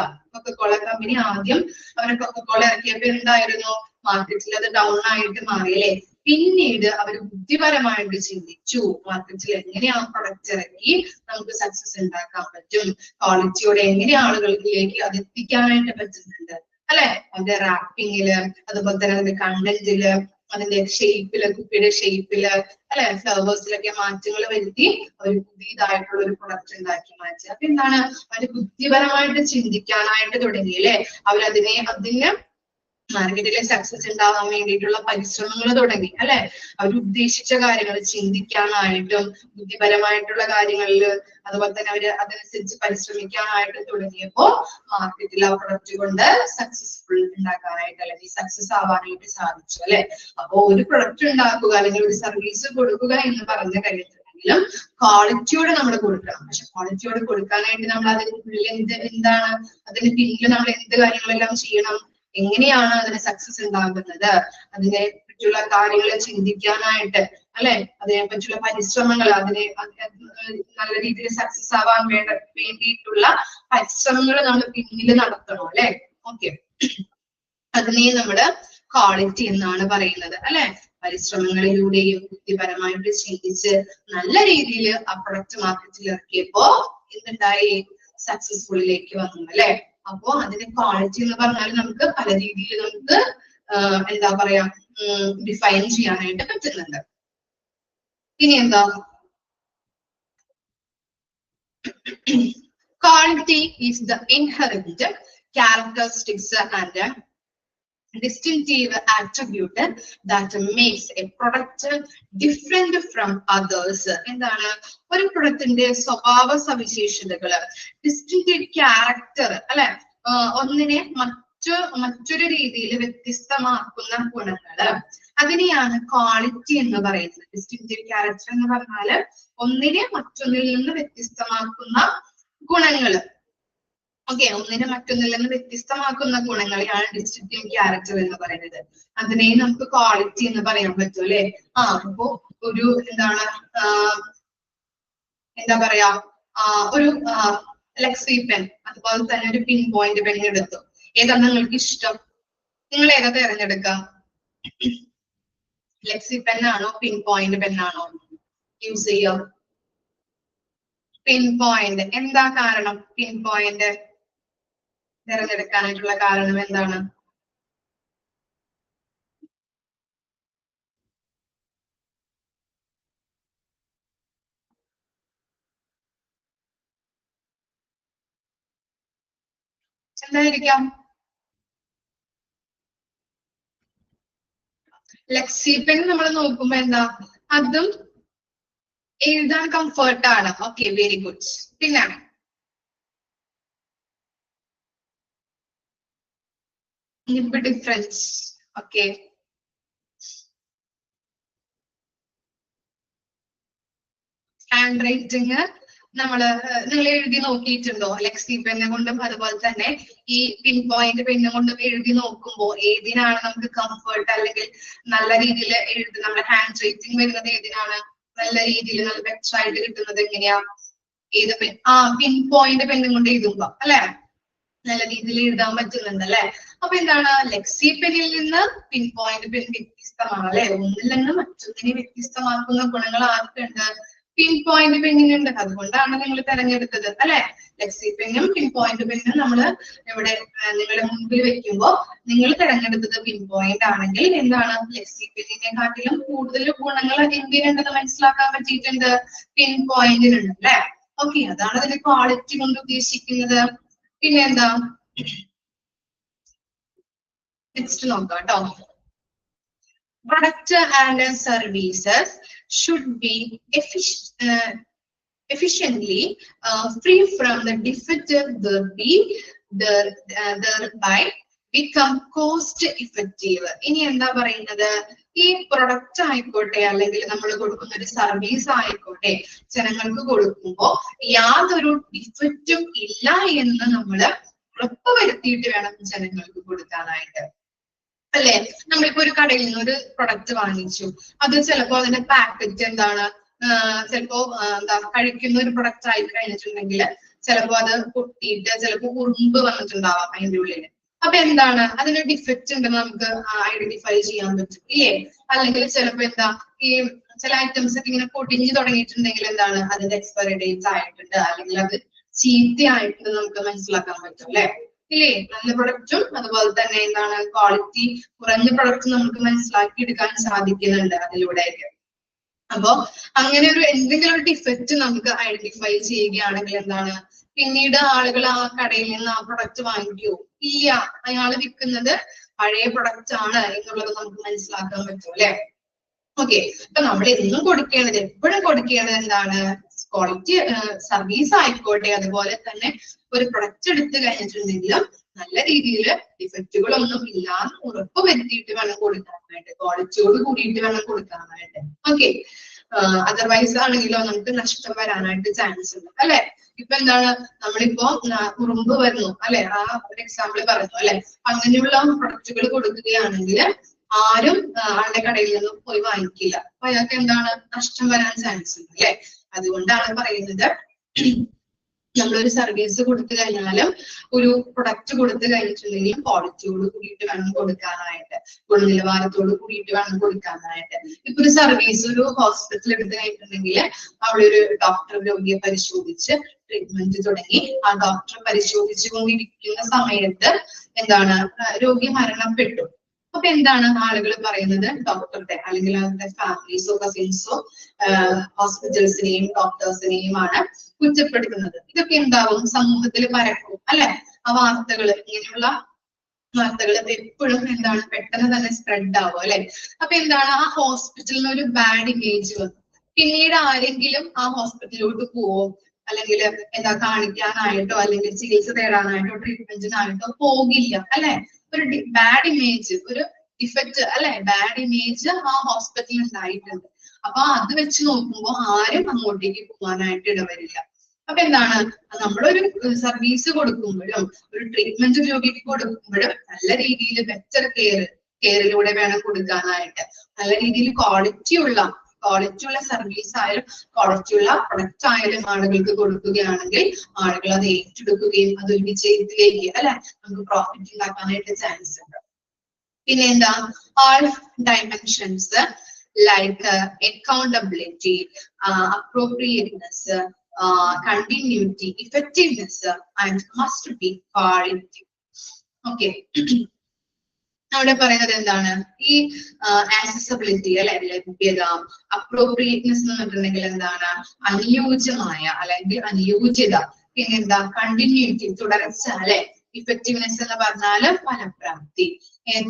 A: കമ്പനി ആദ്യം അവരെ കൊക്കക്കോള ഇറക്കിയപ്പോ എന്തായിരുന്നു, മാർക്കറ്റിൽ അത് ഡൗൺ ആയിട്ട് മാറിയല്ലേ. പിന്നീട് അവർ ബുദ്ധിപരമായിട്ട് ചിന്തിച്ചു മാർക്കറ്റിൽ എങ്ങനെ ആ പ്രൊഡക്റ്റ് ഇറക്കി നമുക്ക് സക്സസ് ഉണ്ടാക്കാൻ പറ്റും, ക്വാളിറ്റിയോടെ എങ്ങനെ ആളുകളിലേക്ക് അത് എത്തിക്കാനായിട്ട് പറ്റുന്നുണ്ട് അല്ലെ. അതിന്റെ റാപ്പിങ്ങില്, അതുപോലെ തന്നെ അതിന്റെ കണ്ടന്റില്, അതിന്റെ ഷേപ്പില്, കുപ്പിയുടെ ഷേപ്പില് അല്ലെ, ഫ്ലവേഴ്സിലൊക്കെ മാറ്റങ്ങൾ വരുത്തി ഒരു പുതിയതായിട്ടുള്ള ഒരു പ്രൊഡക്റ്റ് ഉണ്ടാക്കി മാറ്റി. അപ്പൊ എന്താണ്, അവര് ബുദ്ധിപരമായിട്ട് ചിന്തിക്കാനായിട്ട് തുടങ്ങി അല്ലെ. അവരതിനെ മാർക്കറ്റിലെ സക്സസ് ഉണ്ടാവാൻ വേണ്ടിയിട്ടുള്ള പരിശ്രമങ്ങൾ തുടങ്ങി അല്ലെ. അവർ ഉദ്ദേശിച്ച കാര്യങ്ങൾ ചിന്തിക്കാനായിട്ടും ബുദ്ധിപരമായിട്ടുള്ള കാര്യങ്ങളിൽ അതുപോലെ തന്നെ അവര് അതനുസരിച്ച് പരിശ്രമിക്കാനായിട്ട് തുടങ്ങിയപ്പോ മാർക്കറ്റിൽ ആ പ്രൊഡക്റ്റ് കൊണ്ട് സക്സസ്ഫുൾ ഉണ്ടാക്കാനായിട്ട് അല്ലെങ്കിൽ സക്സസ് ആവാനായിട്ട് സാധിച്ചു അല്ലെ. അപ്പൊ ഒരു പ്രൊഡക്റ്റ് ഉണ്ടാക്കുക അല്ലെങ്കിൽ ഒരു സർവീസ് കൊടുക്കുക എന്ന് പറഞ്ഞ കാര്യത്തിലെങ്കിലും ക്വാളിറ്റിയോടെ നമ്മൾ കൊടുക്കണം. പക്ഷെ ക്വാളിറ്റിയോടെ കൊടുക്കാനായിട്ട് നമ്മൾ അതിനുള്ളിൽ എന്താണ്, അതിന് പിന്നിൽ നമ്മൾ എന്ത് കാര്യങ്ങളെല്ലാം ചെയ്യണം, എങ്ങനെയാണ് അതിന് സക്സസ് ഉണ്ടാകുന്നത്, അതിനെ പറ്റിയുള്ള കാര്യങ്ങൾ ചിന്തിക്കാനായിട്ട് അല്ലെ, അതിനെ പറ്റിയുള്ള പരിശ്രമങ്ങൾ, അതിനെ നല്ല രീതിയിൽ സക്സസ് ആവാൻ വേണ്ടിയിട്ടുള്ള പരിശ്രമങ്ങൾ നമ്മൾ പിന്നിൽ നടത്തണം അല്ലെ. ഓക്കെ, അതിനെ നമ്മള് ക്വാളിറ്റി എന്നാണ് പറയുന്നത് അല്ലെ. പരിശ്രമങ്ങളിലൂടെയും ബുദ്ധിപരമായിട്ട് ചിന്തിച്ച് നല്ല രീതിയിൽ ആ പ്രൊഡക്റ്റ് മാർക്കറ്റിൽ ഇറക്കിയപ്പോ എന്തുണ്ടായി, സക്സസ്ഫുള്ളിലേക്ക് വന്നു അല്ലെ. അപ്പോ അതിന്റെ ക്വാളിറ്റി എന്ന് പറഞ്ഞാൽ നമുക്ക് പല രീതിയിൽ നമുക്ക് എന്താ പറയാ ഡിഫൈൻ ചെയ്യാനായിട്ട് പറ്റുന്നുണ്ട്. ഇനി എന്താ, quality is the inherent characteristics and distinctive attribute that makes a product different from others. എന്താണ്, ഒരു പ്രൊഡക്റ്റിന്റെ സ്വഭാവ സവിശേഷതകള്, ഡിസ്റ്റിങ്റ്റീവ് ക്യാരക്ടർ അല്ലെ, ഒന്നിനെ മറ്റൊരു രീതിയിൽ വ്യത്യസ്തമാക്കുന്ന ഗുണങ്ങള്, അതിനെയാണ് ക്വാളിറ്റി എന്ന് പറയുന്നത്. ഡിസ്റ്റിങ്റ്റീവ് ക്യാരക്ടർ എന്ന് പറഞ്ഞാല് ഒന്നിനെ മറ്റൊന്നിൽ നിന്ന് വ്യത്യസ്തമാക്കുന്ന ഗുണങ്ങള്. ഓക്കെ, ഒന്നിനെ മറ്റൊന്നിൽ നിന്ന് വ്യത്യസ്തമാക്കുന്ന ഗുണങ്ങളെയാണ് ഡിസ്റ്റിങ്റ്റീവ് ക്യാരക്ടർ എന്ന് പറയുന്നത്. അതിനെ നമുക്ക് ക്വാളിറ്റി എന്ന് പറയാൻ പറ്റും അല്ലെ. അപ്പോ ഒരു എന്താണ് എന്താ പറയാ, ഒരു ലെക്സി പെൻ, അതുപോലെ തന്നെ ഒരു പിൻ പോയിന്റ് പെൻ എടുത്തു. ഏതാണ് നിങ്ങൾക്ക് ഇഷ്ടം, നിങ്ങൾ ഏതാ തിരഞ്ഞെടുക്കാം? ലെക്സി പെന്നാണോ പിൻ പോയിന്റ് പെന്നാണോ യൂസ് ചെയ്യാം? Pin point. എന്താ കാരണം പിൻ പോയിന്റ് തിരഞ്ഞെടുക്കാനായിട്ടുള്ള കാരണം എന്താണ്? എന്തായിരിക്കാം? ലെക്സി പെൻ നമ്മൾ നോക്കുമ്പോ എന്താ, അതും എഴുതാൻ കംഫർട്ടാണ്. Okay, very good. പിന്നെ nib difference. Okay, handwriting നിങ്ങൾ എഴുതി നോക്കിയിട്ടുണ്ടോ? ലെക്സി പെന്നെ കൊണ്ടും അതുപോലെ തന്നെ ഈ പിൻ പോയിന്റ് പെന്നെ കൊണ്ടും എഴുതി നോക്കുമ്പോ ഏതിനാണ് നമുക്ക് കംഫർട്ട്, അല്ലെങ്കിൽ നല്ല രീതിയിൽ നമ്മുടെ ഹാൻഡ് റൈറ്റിംഗ് വരുന്നത് ഏതിനാണ് നല്ല രീതിയിൽ നല്ല ബെറ്റർ ആയിട്ട് കിട്ടുന്നത്? എങ്ങനെയാ, ഏത് പെൻ? പിൻ പോയിന്റ് പെന്നും കൊണ്ട് എഴുതുമ്പോ അല്ലെ, നല്ല രീതിയിൽ എഴുതാൻ പറ്റുന്നുണ്ട് അല്ലെ. അപ്പൊ എന്താണ്, ലെക്സി പെന്നിൽ നിന്ന് പിൻ പോയിന്റ് പെൻ വ്യത്യസ്തമാണ് അല്ലെ. ഒന്നിൽ നിന്ന് മറ്റൊന്നിനെ വ്യത്യസ്തമാക്കുന്ന ഗുണങ്ങൾ ആർക്കുണ്ട്? Pin point പെന്നിനുണ്ട്. അതുകൊണ്ടാണ് നിങ്ങൾ തിരഞ്ഞെടുത്തത് അല്ലെ. ലെക്സി പെന്നും പിൻ പോയിന്റ് പെന്നും നമ്മള് ഇവിടെ നിങ്ങളുടെ മുമ്പിൽ വെക്കുമ്പോ നിങ്ങൾ തിരഞ്ഞെടുത്തത് പിൻ പോയിന്റ് ആണെങ്കിൽ എന്താണ്, ലെക്സി പെന്നിനെ കാട്ടിലും കൂടുതൽ ഗുണങ്ങൾ എന്തിനുണ്ടെന്ന് മനസ്സിലാക്കാൻ പറ്റിയിട്ടുണ്ട്? പിൻ പോയിന്റിനുണ്ട് അല്ലെ. ഓക്കെ, അതാണ് അതിന്റെ ക്വാളിറ്റി കൊണ്ട് ഉദ്ദേശിക്കുന്നത്. പിന്നെ എന്താ, നെക്സ്റ്റ് നോക്കാം കേട്ടോ. Product and services should be efficiently free from the defective, thereby become cost effective. ഇനി എന്താ പറയുന്നത്, ഈ പ്രൊഡക്റ്റ് ആയിക്കോട്ടെ അല്ലെങ്കിൽ നമ്മൾ കൊടുക്കുന്ന ഒരു സർവീസ് ആയിക്കോട്ടെ, ജനങ്ങൾക്ക് കൊടുക്കുമ്പോ യാതൊരു ഡിഫക്റ്റും ഇല്ല എന്ന് നമ്മൾ ഉറപ്പുവരുത്തിയിട്ട് വേണം ജനങ്ങൾക്ക് കൊടുക്കാനായിട്ട് അല്ലെ. നമ്മളിപ്പോ ഒരു കടയിൽ നിന്ന് ഒരു പ്രൊഡക്റ്റ് വാങ്ങിച്ചു, അത് ചിലപ്പോ അതിന്റെ പാക്കറ്റ് എന്താണ്, ചിലപ്പോ എന്താ കഴിക്കുന്ന ഒരു പ്രൊഡക്റ്റ് ആയി കഴിഞ്ഞിട്ടുണ്ടെങ്കിൽ ചിലപ്പോ അത് പൊട്ടിയിട്ട് ചിലപ്പോ ഉറുമ്പ് വന്നിട്ടുണ്ടാവാം അതിന്റെ ഉള്ളില്. അപ്പൊ എന്താണ് അതിന് ഡിഫക്റ്റ് ഉണ്ടെന്ന് നമുക്ക് ഐഡന്റിഫൈ ചെയ്യാൻ പറ്റും ഇല്ലേ? അല്ലെങ്കിൽ ചിലപ്പോ എന്താ ഈ ചില ഐറ്റംസ് ഒക്കെ ഇങ്ങനെ പൊടിഞ്ഞു തുടങ്ങിയിട്ടുണ്ടെങ്കിൽ എന്താണ് അതിന്റെ എക്സ്പയറി ഡേറ്റ് ആയിട്ടുണ്ട് അല്ലെങ്കിൽ അത് ചീത്തയായിട്ടുണ്ട് നമുക്ക് മനസ്സിലാക്കാൻ പറ്റും അല്ലെ? ഇല്ലേ? നല്ല പ്രൊഡക്റ്റും അതുപോലെ തന്നെ എന്താണ് ക്വാളിറ്റി കുറഞ്ഞ പ്രൊഡക്റ്റും നമുക്ക് മനസ്സിലാക്കി എടുക്കാൻ സാധിക്കുന്നുണ്ട് അതിലൂടെയൊക്കെ. അപ്പൊ അങ്ങനെ ഒരു എന്തെങ്കിലും ഒരു ഡിഫക്റ്റ് നമുക്ക് ഐഡന്റിഫൈ ചെയ്യുകയാണെങ്കിൽ എന്താണ് പിന്നീട് ആളുകൾ ആ കടയിൽ നിന്ന് ആ പ്രൊഡക്റ്റ് വാങ്ങിക്കുമോ? ഇല്ല, അയാൾ വിൽക്കുന്നത് പഴയ പ്രൊഡക്റ്റ് ആണ് എന്നുള്ളത് നമുക്ക് മനസ്സിലാക്കാൻ പറ്റും അല്ലെ? ഓക്കെ, അപ്പൊ നമ്മൾ എന്നും കൊടുക്കേണ്ടത് എപ്പോഴും കൊടുക്കേണ്ടത് എന്താണ് ക്വാളിറ്റി സർവീസ് ആയിക്കോട്ടെ, അതുപോലെ തന്നെ ഒരു പ്രൊഡക്റ്റ് എടുത്തു കഴിഞ്ഞിട്ടുണ്ടെങ്കിലും നല്ല രീതിയിൽ ഡിഫക്റ്റുകളൊന്നും ഇല്ലാന്ന് ഉറപ്പ് വരുത്തിയിട്ട് വേണം കൊടുക്കാനായിട്ട്, ക്വാളിറ്റിയോട് കൂടിയിട്ട് വേണം കൊടുക്കാനായിട്ട്. ഓക്കെ, അതർവൈസ് ആണെങ്കിലോ നമുക്ക് നഷ്ടം വരാനായിട്ട് ചാൻസ് ഉണ്ട് അല്ലെ? ഇപ്പൊ എന്താണ് നമ്മളിപ്പോ ഉറുമ്പ് വരുന്നു അല്ലെ, ആ ഒരു എക്സാമ്പിൾ പറഞ്ഞു അല്ലെ, അങ്ങനെയുള്ള പ്രൊഡക്റ്റുകൾ കൊടുക്കുകയാണെങ്കിൽ ആരും ആളുടെ കടയിൽ നിന്നും പോയി വാങ്ങിക്കില്ല. അപ്പൊ അയാൾക്ക് എന്താണ് നഷ്ടം വരാൻ ചാൻസ് ഉണ്ട് അല്ലെ? അതുകൊണ്ടാണ് പറയുന്നത് നമ്മളൊരു സർവീസ് കൊടുത്തു കഴിഞ്ഞാലും ഒരു പ്രൊഡക്റ്റ് കൊടുത്തു കഴിഞ്ഞിട്ടുണ്ടെങ്കിലും ക്വാളിറ്റിയോട് കൂടിയിട്ട് വേണം കൊടുക്കാനായിട്ട്, ഗുണനിലവാരത്തോട് കൂടിയിട്ട് വേണം കൊടുക്കാനായിട്ട്. ഇപ്പൊ ഒരു സർവീസ് ഒരു ഹോസ്പിറ്റൽ എടുത്തു കഴിഞ്ഞിട്ടുണ്ടെങ്കിൽ അവിടെ ഒരു ഡോക്ടർ രോഗിയെ പരിശോധിച്ച് ട്രീറ്റ്മെന്റ് തുടങ്ങി ആ ഡോക്ടർ പരിശോധിച്ചു കൊണ്ടിരിക്കുന്ന സമയത്ത് എന്താണ് രോഗി മരണപ്പെട്ടു. അപ്പൊ എന്താണ് ആളുകൾ പറയുന്നത് ഡോക്ടറുടെ അല്ലെങ്കിൽ അവരുടെ ഫാമിലീസോ കസിൻസോ ഹോസ്പിറ്റൽസിനെയും ഡോക്ടേഴ്സിനെയും കുറ്റപ്പെടുത്തുന്നത്. ഇതൊക്കെ എന്താവും സമൂഹത്തിൽ പരക്കും അല്ലെ? ആ വാർത്തകൾ ഇങ്ങനെയുള്ള വാർത്തകൾ എപ്പോഴും എന്താണ് പെട്ടെന്ന് തന്നെ സ്പ്രെഡ് ആവും അല്ലെ? അപ്പൊ എന്താണ് ആ ഹോസ്പിറ്റലിന് ഒരു ബാഡ് ഇമേജ് വന്നു. പിന്നീട് ആരെങ്കിലും ആ ഹോസ്പിറ്റലിലോട്ട് പോവും അല്ലെങ്കിൽ എന്താ കാണിക്കാനായിട്ടോ അല്ലെങ്കിൽ ചികിത്സ തേടാനായിട്ടോ ട്രീറ്റ്മെന്റിനായിട്ടോ പോകില്ല അല്ലെ? ഒരു ബാഡ് ഇമേജ്, ഒരു ഡിഫക്റ്റ് അല്ലെ, ബാഡ് ഇമേജ് ആ ഹോസ്പിറ്റലിൽ ഉണ്ടായിട്ടുണ്ട്. അപ്പൊ അത് വെച്ച് നോക്കുമ്പോൾ ആരും അങ്ങോട്ടേക്ക് പോകാനായിട്ട് ഇടവരില്ല. അപ്പൊ എന്താണ് നമ്മളൊരു സർവീസ് കൊടുക്കുമ്പോഴും ഒരു ട്രീറ്റ്മെന്റ് രോഗിക്ക് കൊടുക്കുമ്പോഴും നല്ല രീതിയിൽ ബെറ്റർ കെയറിലൂടെ വേണം കൊടുക്കാനായിട്ട്. നല്ല രീതിയിൽ ക്വാളിറ്റിയുള്ള സർവീസ് ആയാലും ക്വാളിറ്റിയുള്ള പ്രൊഡക്റ്റ് ആയാലും ആളുകൾക്ക് കൊടുക്കുകയാണെങ്കിൽ ആളുകൾ അത് ഏറ്റെടുക്കുകയും അതൊരു വിജയത്തിലേക്ക് അല്ലെ നമുക്ക് പ്രോഫിറ്റ് ഉണ്ടാക്കാനായിട്ട് ചാൻസ് ഉണ്ട്. പിന്നെ എന്താ all dimensions like accountability, appropriateness, continuity, effectiveness and must be quality. Okay. അവിടെ പറയുന്നത് എന്താണ് ഈ ആക്സസിബിലിറ്റി അല്ലെ, ലഭ്യത, അപ്രോപ്രിയേറ്റ്നെസ് എന്ന് പറഞ്ഞിട്ടുണ്ടെങ്കിൽ എന്താണ് അനുയോജ്യമായ അല്ലെങ്കിൽ അനുയോജ്യത, പിന്നെ എന്താ കണ്ടിന്യൂറ്റി തുടർച്ച അല്ലെ, ഇഫക്റ്റീവ്നെസ് എന്ന് പറഞ്ഞാല് ഫലപ്രാപ്തി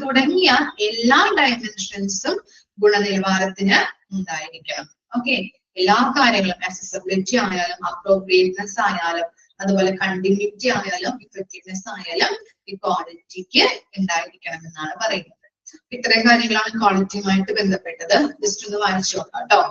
A: തുടങ്ങിയ എല്ലാ ഡയമെൻഷൻസും ഗുണനിലവാരത്തിന് ഉണ്ടായിരിക്കണം. ഓക്കെ, എല്ലാ കാര്യങ്ങളും ആക്സസിബിലിറ്റി ആയാലും അപ്രോപ്രിയേറ്റ്നെസ് ആയാലും അതുപോലെ കണ്ടിന്യൂറ്റി ആയാലും ഇഫക്റ്റീവ്നെസ് ആയാലും ഈ ക്വാളിറ്റിക്ക് ഉണ്ടായിരിക്കണം എന്നാണ് പറയുന്നത്. ഇത്രയും കാര്യങ്ങളാണ് ക്വാളിറ്റിയുമായിട്ട് ബന്ധപ്പെട്ടത്. ജസ്റ്റ് ഒന്ന് വായിച്ചു നോക്കാം കേട്ടോ.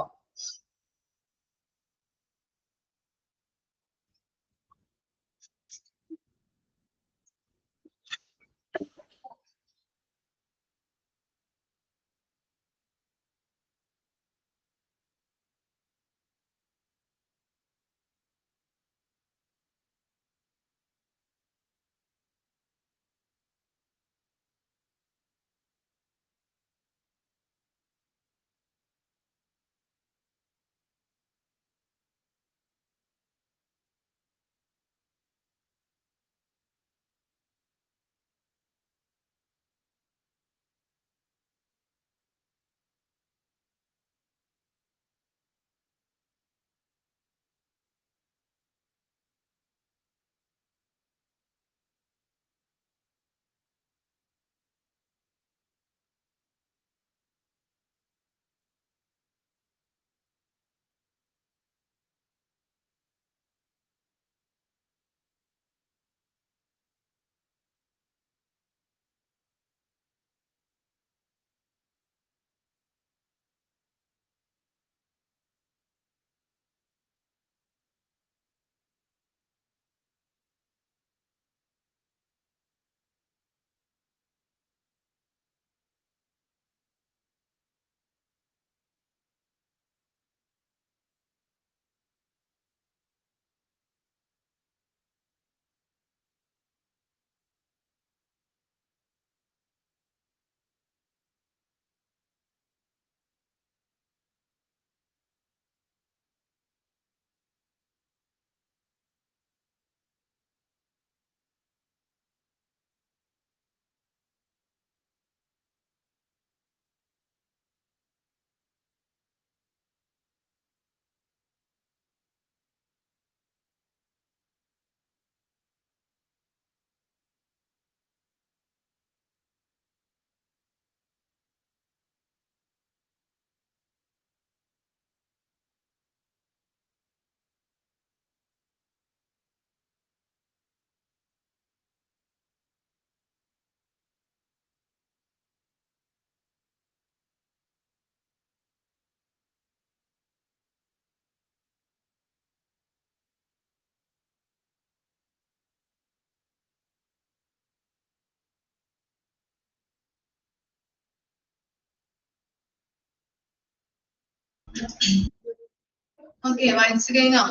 A: Okay, വായിച്ചു കഴിഞ്ഞോ?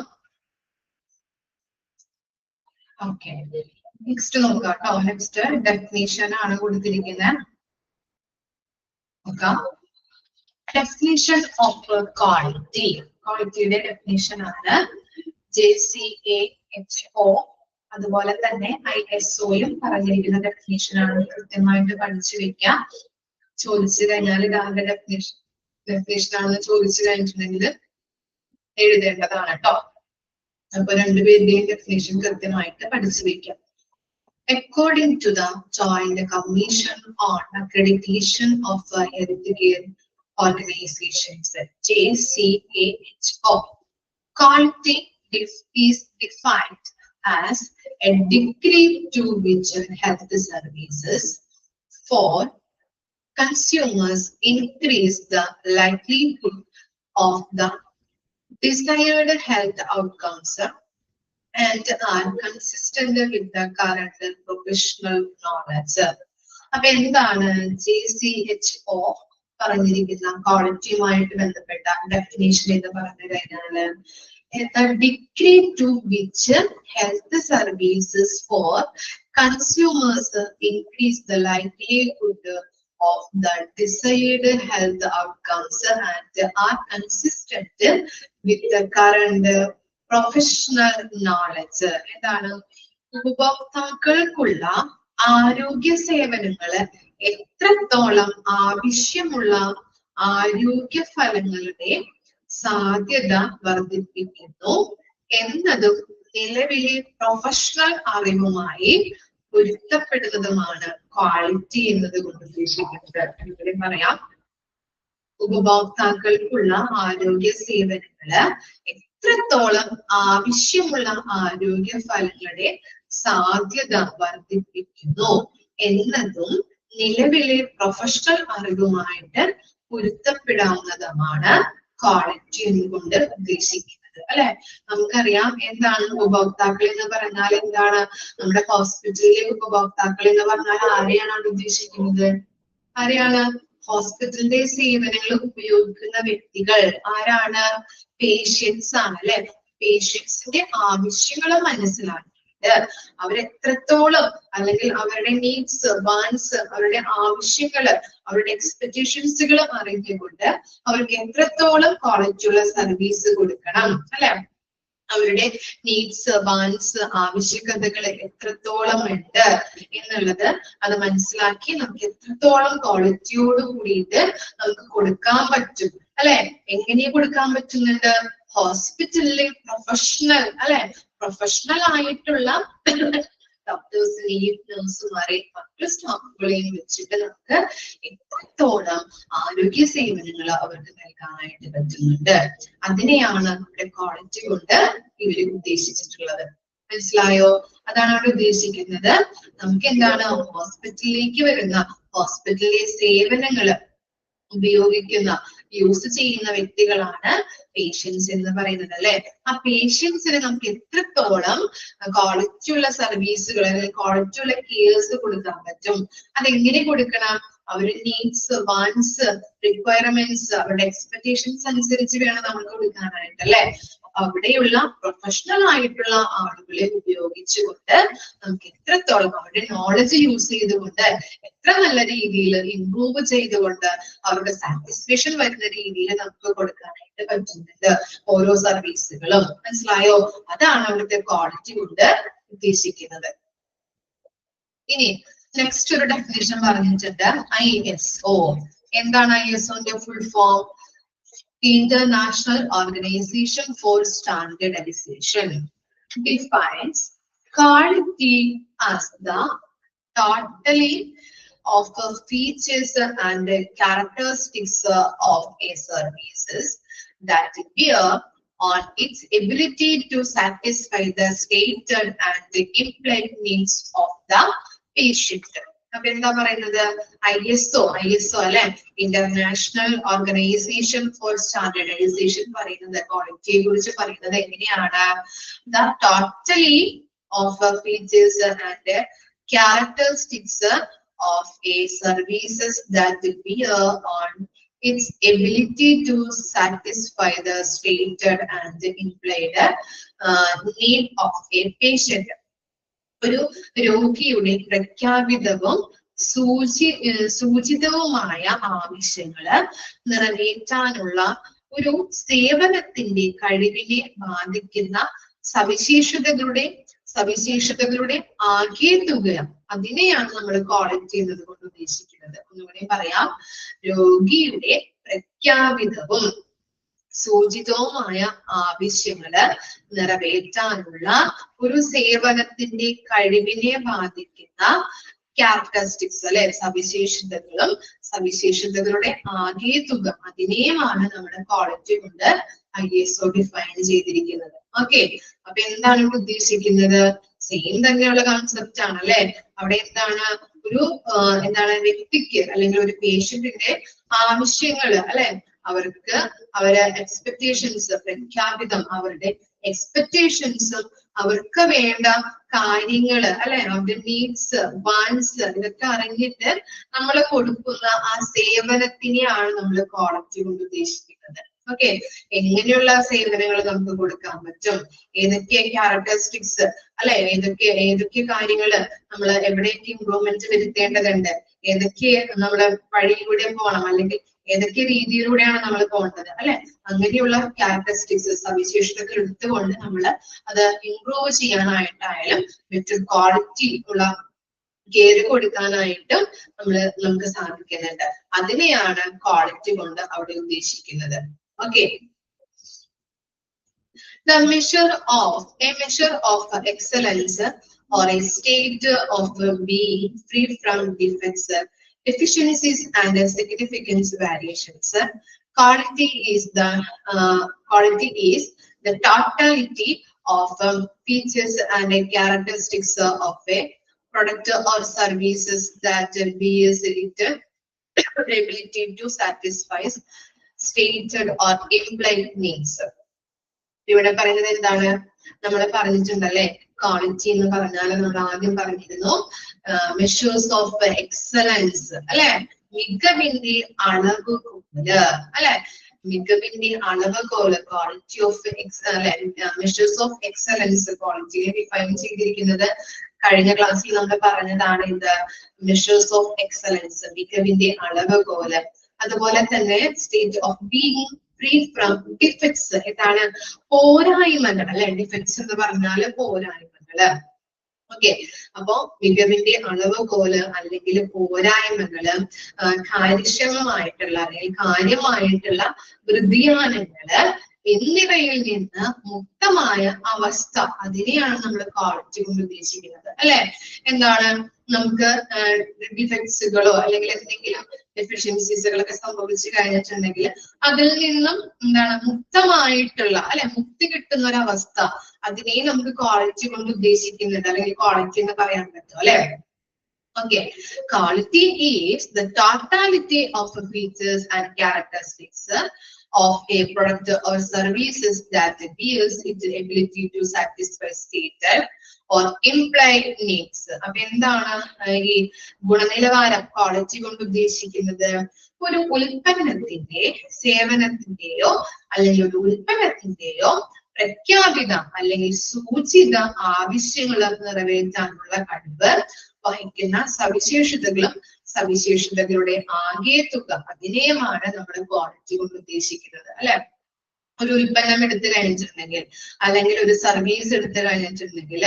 A: Okay. Next നോക്കാം കേട്ടോ. Next definition ആണ് കൊടുത്തിരിക്കുന്നത്. നോക്കാം. Definition of quality. Qualityയുടെ definition ആണ് JCAHO. അതുപോലെ തന്നെ ISOയും പറഞ്ഞിരിക്കുന്ന definition ആണ്. കൃത്യമായിട്ട് പഠിച്ചു വെക്കാം. ചോദിച്ചു കഴിഞ്ഞാൽ ഇതാരുടെ definition ആണെന്ന് ചോദിച്ചു കഴിഞ്ഞിട്ടുണ്ടെങ്കിൽ എഴുതേണ്ടതാണ് കേട്ടോ. അപ്പൊ രണ്ടുപേരുടെയും definition കൃത്യമായിട്ട് പഠിച്ചു വെക്കാം. According to the Joint Commission on Accreditation of Healthcare Organizations, JCAHO, quality is defined as a degree to which health services for consumers increase the likelihood of the desired health outcomes and are consistent with the current professional knowledge. അപ്പൊ എന്താണ് JCHO പറഞ്ഞിരിക്കുന്ന ക്വാളിറ്റിയുമായിട്ട് ബന്ധപ്പെട്ട definition എന്ന് പറഞ്ഞു കഴിഞ്ഞാല് the degree to which health services for consumers increase the likelihood of the desired health outcomes and are consistent with the current professional knowledge. എന്താണ് ഉപഭോക്താക്കൾക്കുള്ള ആരോഗ്യ സേവനങ്ങൾ എത്രത്തോളം ആവശ്യമുള്ള ആരോഗ്യ ഫലങ്ങളുടെ സാധ്യത വർദ്ധിപ്പിക്കുന്നു എന്നതും നിലവിലെ പ്രൊഫഷണൽ അറിവുമായി പൊരുത്തപ്പെടുന്നതുമാണ് ക്വാളിറ്റി എന്നത് കൊണ്ട് ഉദ്ദേശിക്കുന്നത്. ഇവിടെ പറയാം, ഉപഭോക്താക്കൾക്കുള്ള ആരോഗ്യ സേവനങ്ങള് എത്രത്തോളം ആവശ്യമുള്ള ആരോഗ്യ ഫലങ്ങളുടെ സാധ്യത വർദ്ധിപ്പിക്കുന്നു എന്നതും നിലവിലെ പ്രൊഫഷണൽ അറിവുമായിട്ട് പൊരുത്തപ്പെടാവുന്നതുമാണ് ക്വാളിറ്റി എന്നുകൊണ്ട് ഉദ്ദേശിക്കുന്നത്. അല്ലെ, നമുക്കറിയാം എന്താണ് ഉപഭോക്താക്കൾ എന്ന് പറഞ്ഞാൽ എന്താണ്. നമ്മുടെ ഹോസ്പിറ്റലിലെ ഉപഭോക്താക്കൾ എന്ന് പറഞ്ഞാൽ ആരെയാണ് ഉദ്ദേശിക്കുന്നത്? ആരെയാണ്? ഹോസ്പിറ്റലിന്റെ സേവനങ്ങൾ ഉപയോഗിക്കുന്ന വ്യക്തികൾ ആരാണ്? പേഷ്യൻസ് ആണ്. അല്ലെ, പേഷ്യൻസിന്റെ ആവശ്യങ്ങൾ മനസ്സിലാക്കിയിട്ട് അവരെത്രത്തോളം അല്ലെങ്കിൽ അവരുടെ നീഡ്സ്, വാൻസ്, അവരുടെ ആവശ്യങ്ങള്, അവരുടെ എക്സ്പെക്ടേഷൻസുകൾ അറിഞ്ഞുകൊണ്ട് അവർക്ക് എത്രത്തോളം ക്വാളിറ്റിയുള്ള സർവീസ് കൊടുക്കണം, അല്ലെ, അവരുടെ നീഡ്സ്, വാൻസ്, ആവശ്യകതകൾ എത്രത്തോളം ഉണ്ട് എന്നുള്ളത് അത് മനസ്സിലാക്കി നമുക്ക് എത്രത്തോളം ക്വാളിറ്റിയോട് കൂടിയിട്ട് നമുക്ക് കൊടുക്കാൻ പറ്റും. അല്ലെ, എങ്ങനെ കൊടുക്കാൻ പറ്റുന്നുണ്ട്? ഹോസ്പിറ്റലിലെ പ്രൊഫഷണൽ, അല്ലെ, പ്രൊഫഷണൽ ആയിട്ടുള്ള ഡോക്ടേഴ്സിനെയും നഴ്സുമാരെയും മറ്റു സ്റ്റാഫുകളെയും വെച്ചിട്ട് നമുക്ക് എത്രത്തോളം ആരോഗ്യ സേവനങ്ങൾ അവർക്ക് നൽകാനായിട്ട് പറ്റുന്നുണ്ട്. അതിനെയാണ് നമ്മുടെ ക്വാളിറ്റി കൊണ്ട് ഇവര് ഉദ്ദേശിച്ചിട്ടുള്ളത്. മനസ്സിലായോ? അതാണ് അവിടെ ഉദ്ദേശിക്കുന്നത്. നമുക്ക് എന്താണ്, ഹോസ്പിറ്റലിലേക്ക് വരുന്ന, ഹോസ്പിറ്റലിലെ സേവനങ്ങള് ഉപയോഗിക്കുന്ന, യൂസ് ചെയ്യുന്ന വ്യക്തികളാണ് പേഷ്യൻസ് എന്ന് പറയുന്നത്. അല്ലെ, ആ പേഷ്യൻസിന് നമുക്ക് എത്രത്തോളം ക്വാളിറ്റിയുള്ള സർവീസുകൾ അല്ലെങ്കിൽ ക്വാളിറ്റിയുള്ള കെയർസ് കൊടുക്കാൻ പറ്റും. അതെങ്ങനെ കൊടുക്കണം? അവരുടെ നീഡ്സ്, വാൻസ്, റിക്വയർമെന്റ്സ്, അവരുടെ എക്സ്പെക്ടേഷൻസ് അനുസരിച്ച് വേണം നമ്മൾ കൊടുക്കാനായിട്ട്. അല്ലെ, അവിടെയുള്ള പ്രൊഫഷണൽ ആയിട്ടുള്ള ആളുകളെ ഉപയോഗിച്ചുകൊണ്ട് നമുക്ക് എത്രത്തോളം അവരുടെ നോളജ് യൂസ് ചെയ്തുകൊണ്ട് എത്ര നല്ല രീതിയിൽ ഇംപ്രൂവ് ചെയ്തുകൊണ്ട് അവരുടെ സാറ്റിസ്ഫാക്ഷൻ വരുന്ന രീതിയിൽ നമുക്ക് കൊടുക്കാനായിട്ട് പറ്റുന്നുണ്ട് ഓരോ സർവീസുകളും. മനസ്സിലായോ? അതാണ് അവിടുത്തെ ക്വാളിറ്റി കൊണ്ട് ഉദ്ദേശിക്കുന്നത്. ഇനി നെക്സ്റ്റ് ഒരു ഡെഫിനിഷൻ പറഞ്ഞിട്ടുണ്ട്, ISO. എന്താണ് ISOന്റെ full form? International Organization for Standardization. Defines quality as the totality of the features and characteristics of a services that bear on its ability to satisfy the stated and implied needs of the patient. അപ്പൊ എന്താ പറയുന്നത്? ISO അല്ലെ, international organisation for standardisation പറയുന്നത്, ക്വാളിറ്റിയെ കുറിച്ച് പറയുന്നത് എങ്ങനെയാണ്? The totally of features and characteristics of a services that bear on its ability to satisfy the stated and implied need of a patient. ഒരു രോഗിയുടെ പ്രഖ്യാപിതവും സൂചിതവുമായ ആവശ്യങ്ങള് നിറവേറ്റാനുള്ള ഒരു സേവനത്തിന്റെ കഴിവിനെ ബാധിക്കുന്ന സവിശേഷതകളുടെ ആകെ തുക, അതിനെയാണ് നമ്മൾ ക്വാളിറ്റി എന്നത് കൊണ്ട് ഉദ്ദേശിക്കുന്നത്. ഒന്നുകൂടി പറയാം, രോഗിയുടെ പ്രഖ്യാപിതവും സൂചിതവുമായ ആവശ്യങ്ങള് നിറവേറ്റാനുള്ള ഒരു സേവനത്തിന്റെ കഴിവിനെ ബാധിക്കുന്ന ക്യാരക്ടറിസ്റ്റിക്സ് അല്ലെ, സവിശേഷതകളുടെ ആകെ തുക, അതിനെയുമാണ് നമ്മുടെ ക്വാളിറ്റി കൊണ്ട് ISO ഡിഫൈൻ ചെയ്തിരിക്കുന്നത്. ഓക്കെ, അപ്പൊ എന്താണ് ഇവിടെ ഉദ്ദേശിക്കുന്നത്? സെയിം തന്നെയുള്ള കോൺസെപ്റ്റ് ആണ് അല്ലെ. അവിടെ എന്താണ് എന്താണ് വ്യക്തിക്ക് അല്ലെങ്കിൽ ഒരു പേഷ്യന്റിന്റെ ആവശ്യങ്ങള് അല്ലെ, അവരെ എക്സ്പെക്ടേഷൻസ്, പ്രഖ്യാപിതം, അവരുടെ എക്സ്പെക്ടേഷൻസും അവർക്ക് വേണ്ട കാര്യങ്ങള് അല്ലെ, അവരുടെ നീഡ്സ്, വാൻസ്, ഇതൊക്കെ അറിഞ്ഞിട്ട് നമ്മൾ കൊടുക്കുന്ന ആ സേവനത്തിനെയാണ് നമ്മൾ ക്വാളിറ്റി കൊണ്ട് ഉദ്ദേശിക്കുന്നത്. ഓക്കെ, എങ്ങനെയുള്ള സേവനങ്ങൾ നമുക്ക് കൊടുക്കാൻ പറ്റും, ഏതൊക്കെ ക്യാരക്ടറിസ്റ്റിക്സ് അല്ലെ, ഏതൊക്കെ കാര്യങ്ങള് നമ്മൾ എവിടെയൊക്കെ ഇംപ്രൂവ്മെന്റ് വരുത്തേണ്ടതുണ്ട്, ഏതൊക്കെ നമ്മള് വഴിയിലൂടെ പോകണം, അല്ലെങ്കിൽ ഏതൊക്കെ രീതിയിലൂടെയാണ് നമ്മൾ പോകേണ്ടത് അല്ലെ, അങ്ങനെയുള്ള ക്യാരക്ടറിസ്റ്റിക്സ്, സവിശേഷതകൾ എടുത്തുകൊണ്ട് നമ്മൾ അത് ഇംപ്രൂവ് ചെയ്യാനായിട്ടായാലും മറ്റൊരു ക്വാളിറ്റി ഉള്ള കെയർ കൊടുക്കാനായിട്ടും നമുക്ക് സാധിക്കുന്നുണ്ട്. അതിനെയാണ് ക്വാളിറ്റി കൊണ്ട് അവിടെ ഉദ്ദേശിക്കുന്നത്. Okay, a measure of excellence or a state of being free from defects, deficiencies and significant variations. Quality is the totality of features and characteristics of a product or services that bears it ability to satisfy stated or implied needs. ഇവിടെ പറയുന്നത് എന്താണ്? നമ്മൾ പറഞ്ഞിട്ടുണ്ടല്ലേ, quality എന്ന് പറഞ്ഞാൽ നമ്മൾ ആദ്യം പറഞ്ഞിരുന്നു measures of excellence അല്ലെ, മികവിന്റെ അളവുകോല് അല്ലെ, മികവിന്റെ അളവുകോല്, ക്വാളിറ്റി ഓഫ് അല്ലെ, മെഷേഴ്സ് ഓഫ് എക്സലൻസ് ക്വാളിറ്റിയെ ഡിഫൈൻ ചെയ്തിരിക്കുന്നത് കഴിഞ്ഞ ക്ലാസ്സിൽ നമ്മൾ പറഞ്ഞതാണ്. ഇത് മെഷേഴ്സ് ഓഫ് എക്സലൻസ്, മികവിന്റെ അളവുകോല്. അതുപോലെ തന്നെ state of being free from defects, ഇതാണ് പോരായ്മകൾ അല്ലെ, ഡിഫക്ട്സ് എന്ന് പറഞ്ഞാല് പോരായ്മകള്. ഓക്കെ, അപ്പോ മികവിന്റെ അളവുകോല് അല്ലെങ്കിൽ പോരായ്മകള്, കാര്യക്ഷമമായിട്ടുള്ള അല്ലെങ്കിൽ കാര്യമായിട്ടുള്ള വ്യതിയാനങ്ങള് എന്നിവയിൽ നിന്ന് മുക്തമായ അവസ്ഥ, അതിനെയാണ് നമ്മൾ ക്വാളിറ്റി കൊണ്ട് ഉദ്ദേശിക്കുന്നത് അല്ലെ. എന്താണ്, നമുക്ക് ഡിഫക്ട്സുകളോ അല്ലെങ്കിൽ എന്തെങ്കിലും ഡെഫിഷ്യൻസീസുകളൊക്കെ സംഭവിച്ചു കഴിഞ്ഞിട്ടുണ്ടെങ്കിൽ അതിൽ നിന്നും എന്താണ് മുക്തമായിട്ടുള്ള അല്ലെ, മുക്തി കിട്ടുന്ന ഒരു അവസ്ഥ, അതിനെ നമുക്ക് ക്വാളിറ്റി കൊണ്ട് ഉദ്ദേശിക്കുന്നുണ്ട്, അല്ലെങ്കിൽ ക്വാളിറ്റി എന്ന് പറയാൻ പറ്റും അല്ലെ. Okay, quality is the totality of features and characteristics of a product or services that bears its ability to satisfy stated or implied needs. അപ്പൊ എന്താണ് ഈ ഗുണനിലവാരം ക്വാളിറ്റി കൊണ്ട് ഉദ്ദേശിക്കുന്നത്? ഒരു ഉൽപ്പന്നത്തിന്റെ, സേവനത്തിന്റെയോ അല്ലെങ്കിൽ ഒരു ഉൽപ്പന്നത്തിന്റെയോ പ്രഖ്യാപിത അല്ലെങ്കിൽ സൂചിത ആവശ്യങ്ങൾ നിറവേറ്റാനുള്ള കഴിവ് വഹിക്കുന്ന സവിശേഷതകളുടെ ആകെ തുക, അതിനെയുമാണ് നമ്മൾ ക്വാളിറ്റി കൊണ്ട് ഉദ്ദേശിക്കുന്നത് അല്ലെ. ഒരു ഉൽപ്പന്നം എടുത്തു കഴിഞ്ഞിട്ടുണ്ടെങ്കിൽ അല്ലെങ്കിൽ ഒരു സർവീസ് എടുത്തു കഴിഞ്ഞിട്ടുണ്ടെങ്കിൽ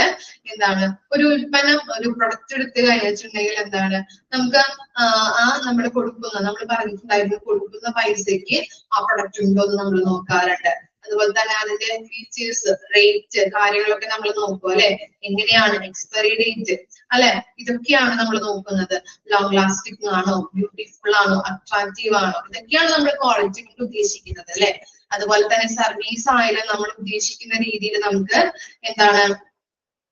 A: എന്താണ്, ഒരു ഉൽപ്പന്നം, ഒരു പ്രൊഡക്റ്റ് എടുത്തു കഴിഞ്ഞിട്ടുണ്ടെങ്കിൽ എന്താണ്, നമുക്ക് നമ്മൾ പറഞ്ഞിട്ടുണ്ടായിരുന്നു, കൊടുക്കുന്ന പൈസക്ക് ആ പ്രൊഡക്റ്റ് ഉണ്ടോ എന്ന് നമ്മൾ നോക്കാറുണ്ട്. അതുപോലെ തന്നെ അതിന്റെ ഫീച്ചേഴ്സ്, റേറ്റ്, കാര്യങ്ങളൊക്കെ നമ്മൾ നോക്കും അല്ലെ. എങ്ങനെയാണ് എക്സ്പയറി ഡേറ്റ് അല്ലെ, ഇതൊക്കെയാണ് നമ്മൾ നോക്കുന്നത്. ലോങ് ലാസ്റ്റിംഗ് ആണോ, ബ്യൂട്ടിഫുൾ ആണോ, അട്രാക്റ്റീവ് ആണോ, ഇതൊക്കെയാണ് നമ്മൾ ക്വാളിറ്റി കൊണ്ട് ഉദ്ദേശിക്കുന്നത് അല്ലെ. അതുപോലെ തന്നെ സർവീസ് ആയാലും നമ്മൾ ഉദ്ദേശിക്കുന്ന രീതിയിൽ നമുക്ക് എന്താണ്,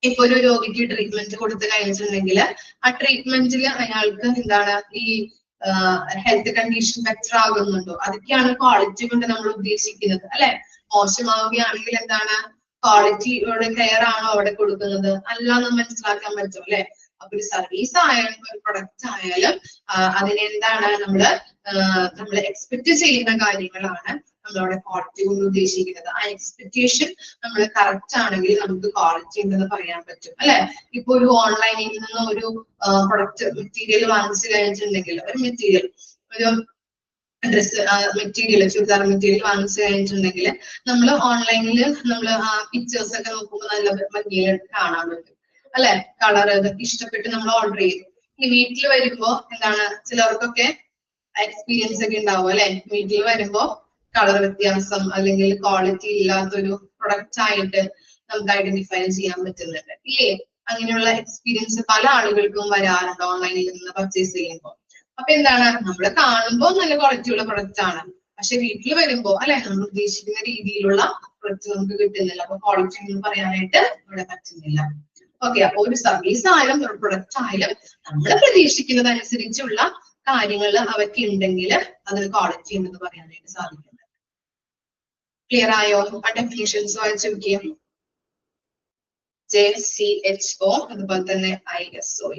A: ഇപ്പൊ ഒരു രോഗിക്ക് ട്രീറ്റ്മെന്റ് കൊടുത്തു കഴിഞ്ഞിട്ടുണ്ടെങ്കിൽ ആ ട്രീറ്റ്മെന്റിൽ അയാൾക്ക് എന്താണ്, ഈ ഹെൽത്ത് കണ്ടീഷൻ ബെറ്റർ ആകുന്നുണ്ടോ, അതൊക്കെയാണ് ക്വാളിറ്റി കൊണ്ട് നമ്മൾ ഉദ്ദേശിക്കുന്നത് അല്ലെ. മോശമാവുകയാണെങ്കിൽ എന്താണ്, ക്വാളിറ്റിയുടെ കെയർ ആണോ അവിടെ കൊടുക്കുന്നത്, അല്ല എന്ന് മനസ്സിലാക്കാൻ പറ്റും അല്ലെ. അപ്പൊ ഒരു സർവീസ് ആയാലും ഒരു പ്രൊഡക്റ്റ് ആയാലും അതിനെന്താണ് നമ്മൾ എക്സ്പെക്ട് ചെയ്യുന്ന കാര്യങ്ങളാണ് നമ്മളവിടെ ക്വാളിറ്റി കൊണ്ട് ഉദ്ദേശിക്കുന്നത്. ആ എക്സ്പെക്ടേഷൻ നമ്മൾ കറക്റ്റ് ആണെങ്കിൽ നമുക്ക് ക്വാളിറ്റി ഉണ്ടെന്ന് പറയാൻ പറ്റും അല്ലെ. ഇപ്പൊ ഒരു ഓൺലൈനിൽ നിന്ന് ഒരു പ്രൊഡക്റ്റ് മെറ്റീരിയൽ വാങ്ങിച്ചു കഴിഞ്ഞിട്ടുണ്ടെങ്കിൽ ഒരു മെറ്റീരിയൽ ഒരു ഡ്രസ് മെറ്റീരിയൽ ചുരിദാർ മെറ്റീരിയൽ വാങ്ങിച്ചു കഴിഞ്ഞിട്ടുണ്ടെങ്കിൽ നമ്മൾ ഓൺലൈനിൽ നമ്മൾ ആ പിക്ചേഴ്സ് ഒക്കെ നോക്കുമ്പോൾ നല്ല ഭംഗിയിൽ കാണാൻ പറ്റും അല്ലെ. കളർ ഇഷ്ടപ്പെട്ട് നമ്മൾ ഓർഡർ ചെയ്തു. ഈ വീട്ടിൽ വരുമ്പോ എന്താണ് ചിലർക്കൊക്കെ എക്സ്പീരിയൻസ് ഒക്കെ ഉണ്ടാവും അല്ലെ. വീട്ടിൽ വരുമ്പോ കളർ വ്യത്യാസം അല്ലെങ്കിൽ ക്വാളിറ്റി ഇല്ലാത്തൊരു പ്രൊഡക്റ്റ് ആയിട്ട് നമുക്ക് ഐഡന്റിഫൈ ചെയ്യാൻ പറ്റുന്നുണ്ട് ഇല്ലേ. അങ്ങനെയുള്ള എക്സ്പീരിയൻസ് പല ആളുകൾക്കും വരാറുണ്ട് ഓൺലൈനിൽ നിന്ന് പർച്ചേസ് ചെയ്യുമ്പോൾ. അപ്പൊ എന്താണ് നമ്മൾ കാണുമ്പോൾ നല്ല ക്വാളിറ്റി ഉള്ള പ്രൊഡക്റ്റ് ആണ്, പക്ഷെ വീട്ടിൽ വരുമ്പോ അല്ലെ നമ്മൾ ഉദ്ദേശിക്കുന്ന രീതിയിലുള്ള പ്രൊഡക്റ്റ് നമുക്ക് കിട്ടുന്നില്ല. അപ്പൊ ക്വാളിറ്റി എന്ന് പറയാനായിട്ട് ഇവിടെ പറ്റുന്നില്ല. ഓക്കെ, അപ്പൊ ഒരു സർവീസ് ആയാലും ഒരു പ്രൊഡക്റ്റ് ആയാലും നമ്മൾ പ്രതീക്ഷിക്കുന്നതനുസരിച്ചുള്ള കാര്യങ്ങൾ അവയ്ക്ക് ഉണ്ടെങ്കിൽ അതിന് ക്വാളിറ്റി ഉണ്ടെന്ന് പറയാനായിട്ട് സാധിക്കുന്നത്. ക്ലിയർ ആയോ? ആ ഡെഫിനിഷൻസ് വായിച്ചു നോക്കിയും JCHO അതുപോലെ തന്നെ ISO.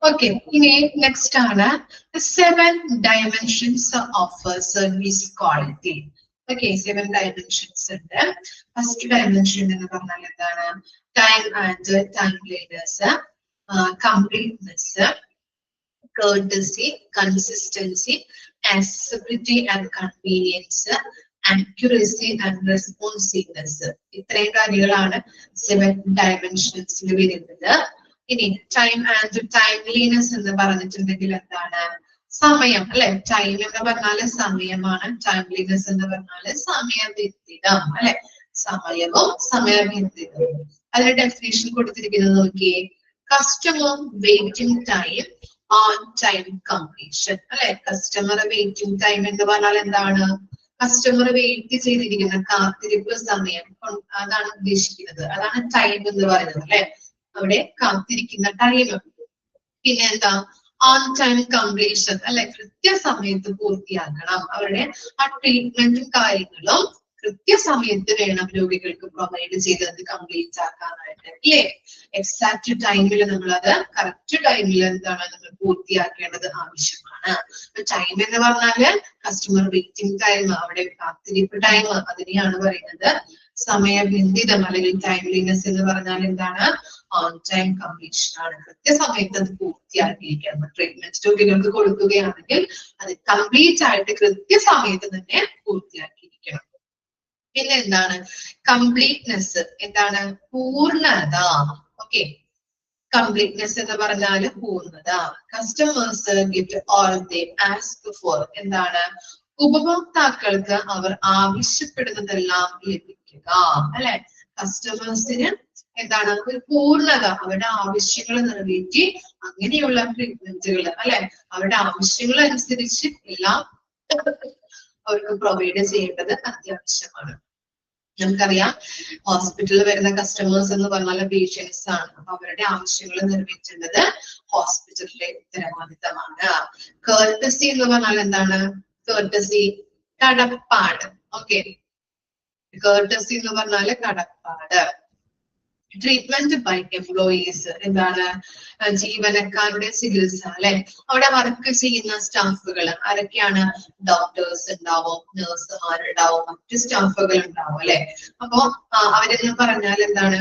A: Okay, next ആണ് the 7 dimensions of service quality. Okay, 7 dimensions ഉണ്ട്. First dimension എന്ന് പറഞ്ഞാൽ എന്താണ്? Time and timeliness, completeness, courtesy, consistency, accessibility and convenience, accuracy and responsiveness. ഇത്രയും കാര്യങ്ങളാണ് 7 dimensions വരുന്നത്. ഇനി ടൈം ആൻഡ് ടൈംലിനെസ് എന്ന് പറഞ്ഞിട്ടുണ്ടെങ്കിൽ എന്താണ്? സമയം അല്ലെ. ടൈം എന്ന് പറഞ്ഞാല് സമയമാണ്, ടൈംലിനെസ് എന്ന് പറഞ്ഞാല് സമയബന്ധിതം അല്ലെ. സമയവും സമയബന്ധിതവും. അതിന്റെ ഡെഫിനേഷൻ കൊടുത്തിരിക്കുന്നത് നോക്കിയേ. Customer waiting time on time completion അല്ലെ. കസ്റ്റമർ വെയിറ്റിംഗ് ടൈം എന്ന് പറഞ്ഞാൽ എന്താണ്? കസ്റ്റമർ വെയിറ്റ് ചെയ്തിരിക്കുന്ന കാത്തിരിപ്പ് സമയം അതാണ് ഉദ്ദേശിക്കുന്നത്. അതാണ് ടൈം എന്ന് പറയുന്നത് അല്ലെ. അവിടെ കാത്തിരിക്കുന്ന ടൈം. പിന്നെ എന്താ? ഓൺ ടൈം കംപ്ലീഷൻ അല്ലെ. കൃത്യസമയത്ത് പൂർത്തിയാക്കണം. അവരുടെ ആ ട്രീറ്റ്മെന്റും കാര്യങ്ങളും കൃത്യസമയത്ത് വേണം രോഗികൾക്ക് പ്രൊവൈഡ് ചെയ്തത് കംപ്ലീറ്റ് ആക്കാനായിട്ട് അല്ലേ. എക്സാക്ട് ടൈമിൽ നമ്മൾ അത് കറക്റ്റ് ടൈമിൽ എന്താണ് നമ്മൾ പൂർത്തിയാക്കേണ്ടത് ആവശ്യമാണ്. ടൈം എന്ന് പറഞ്ഞാല് കസ്റ്റമർ വെയിറ്റിംഗ് ടൈം, അവിടെ കാത്തിരിപ്പ് ടൈം, അതിനെയാണ് പറയുന്നത് സമയബന്ധിതം അല്ലെങ്കിൽ ടൈംലിനെസ് എന്ന് പറഞ്ഞാൽ എന്താണ്? ഓൺ ടൈം കംപ്ലീഷൻ ആണ്. കൃത്യസമയത്ത് അത് പൂർത്തിയാക്കിയിരിക്കണം. ട്രീറ്റ്മെന്റ് രോഗികൾക്ക് കൊടുക്കുകയാണെങ്കിൽ അത് കംപ്ലീറ്റ് ആയിട്ട് കൃത്യസമയത്ത് തന്നെ പൂർത്തിയാക്കിയിരിക്കണം. പിന്നെ എന്താണ്? കംപ്ലീറ്റ്നെസ്. എന്താണ്? പൂർണ്ണത. ഓക്കെ, കംപ്ലീറ്റ്നെസ് എന്ന് പറഞ്ഞാല് പൂർണ്ണത. Customers get all they ask for. എന്താണ്? ഉപഭോക്താക്കൾക്ക് അവർ ആവശ്യപ്പെടുന്നതെല്ലാം ലഭിക്കുക അല്ലെ. കസ്റ്റമേഴ്സിന് എന്താണ്? ഒരു പൂർണ്ണത, അവരുടെ ആവശ്യങ്ങൾ നിറവേറ്റി അങ്ങനെയുള്ള ട്രീറ്റ്മെന്റുകൾ അല്ലെ, അവരുടെ ആവശ്യങ്ങൾ അനുസരിച്ച് എല്ലാം അവർക്ക് പ്രൊവൈഡ് ചെയ്യേണ്ടത് അത്യാവശ്യമാണ്. നമുക്കറിയാം ഹോസ്പിറ്റലിൽ വരുന്ന കസ്റ്റമേഴ്സ് എന്ന് പറഞ്ഞാൽ പേഷ്യൻസ് ആണ്. അപ്പൊ അവരുടെ ആവശ്യങ്ങൾ നിറവേറ്റേണ്ടത് ഹോസ്പിറ്റലിലെ ഉത്തരവാദിത്തമാണ്. കർട്ടസി എന്ന് പറഞ്ഞാൽ എന്താണ്? കർട്ടസി കടപ്പാട്. ഓക്കെ, കർട്ടസി എന്ന് പറഞ്ഞാല് കടപ്പാട്. Treatment by employees. എന്താണ്? ജീവനക്കാരുടെ ചികിത്സ അല്ലെ. അവിടെ വർക്ക് ചെയ്യുന്ന സ്റ്റാഫുകൾ ആരൊക്കെയാണ്? ഡോക്ടേഴ്സ് ഉണ്ടാവും, നഴ്സുമാരുണ്ടാവും, മറ്റു സ്റ്റാഫുകൾ ഉണ്ടാവും അല്ലെ. അപ്പൊ അവരെന്ന് പറഞ്ഞാൽ എന്താണ്?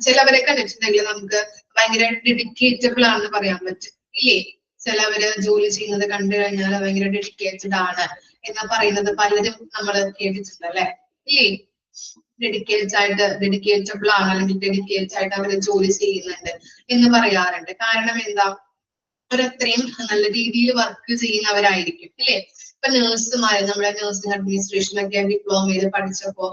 A: ചിലവരെ കണ്ടിട്ടുണ്ടെങ്കിൽ നമുക്ക് ഭയങ്കര ഡെഡിക്കേറ്റബിൾ ആണെന്ന് പറയാൻ പറ്റും ഇല്ലേ. ചിലവര് ജോലി ചെയ്യുന്നത് കണ്ടു കഴിഞ്ഞാൽ ഭയങ്കര ഡെഡിക്കേറ്റഡ് ആണ് എന്ന് പറയുന്നത് പലരും നമ്മൾ കേട്ടിട്ടുണ്ട് അല്ലെ ഇല്ലേ. ഡെഡിക്കേറ്റബിൾ ആണ് അല്ലെങ്കിൽ ഡെഡിക്കേറ്റഡ് ആയിട്ട് അവര് ജോലി ചെയ്യുന്നുണ്ട് എന്ന് പറയാറുണ്ട്. കാരണം എന്താ? അവരത്രയും നല്ല രീതിയിൽ വർക്ക് ചെയ്യുന്നവരായിരിക്കും അല്ലേ. ഇപ്പൊ നഴ്സുമാര്, നമ്മുടെ നഴ്സിംഗ് അഡ്മിനിസ്ട്രേഷനൊക്കെ ഡിപ്ലോമ ചെയ്ത് പഠിച്ചപ്പോ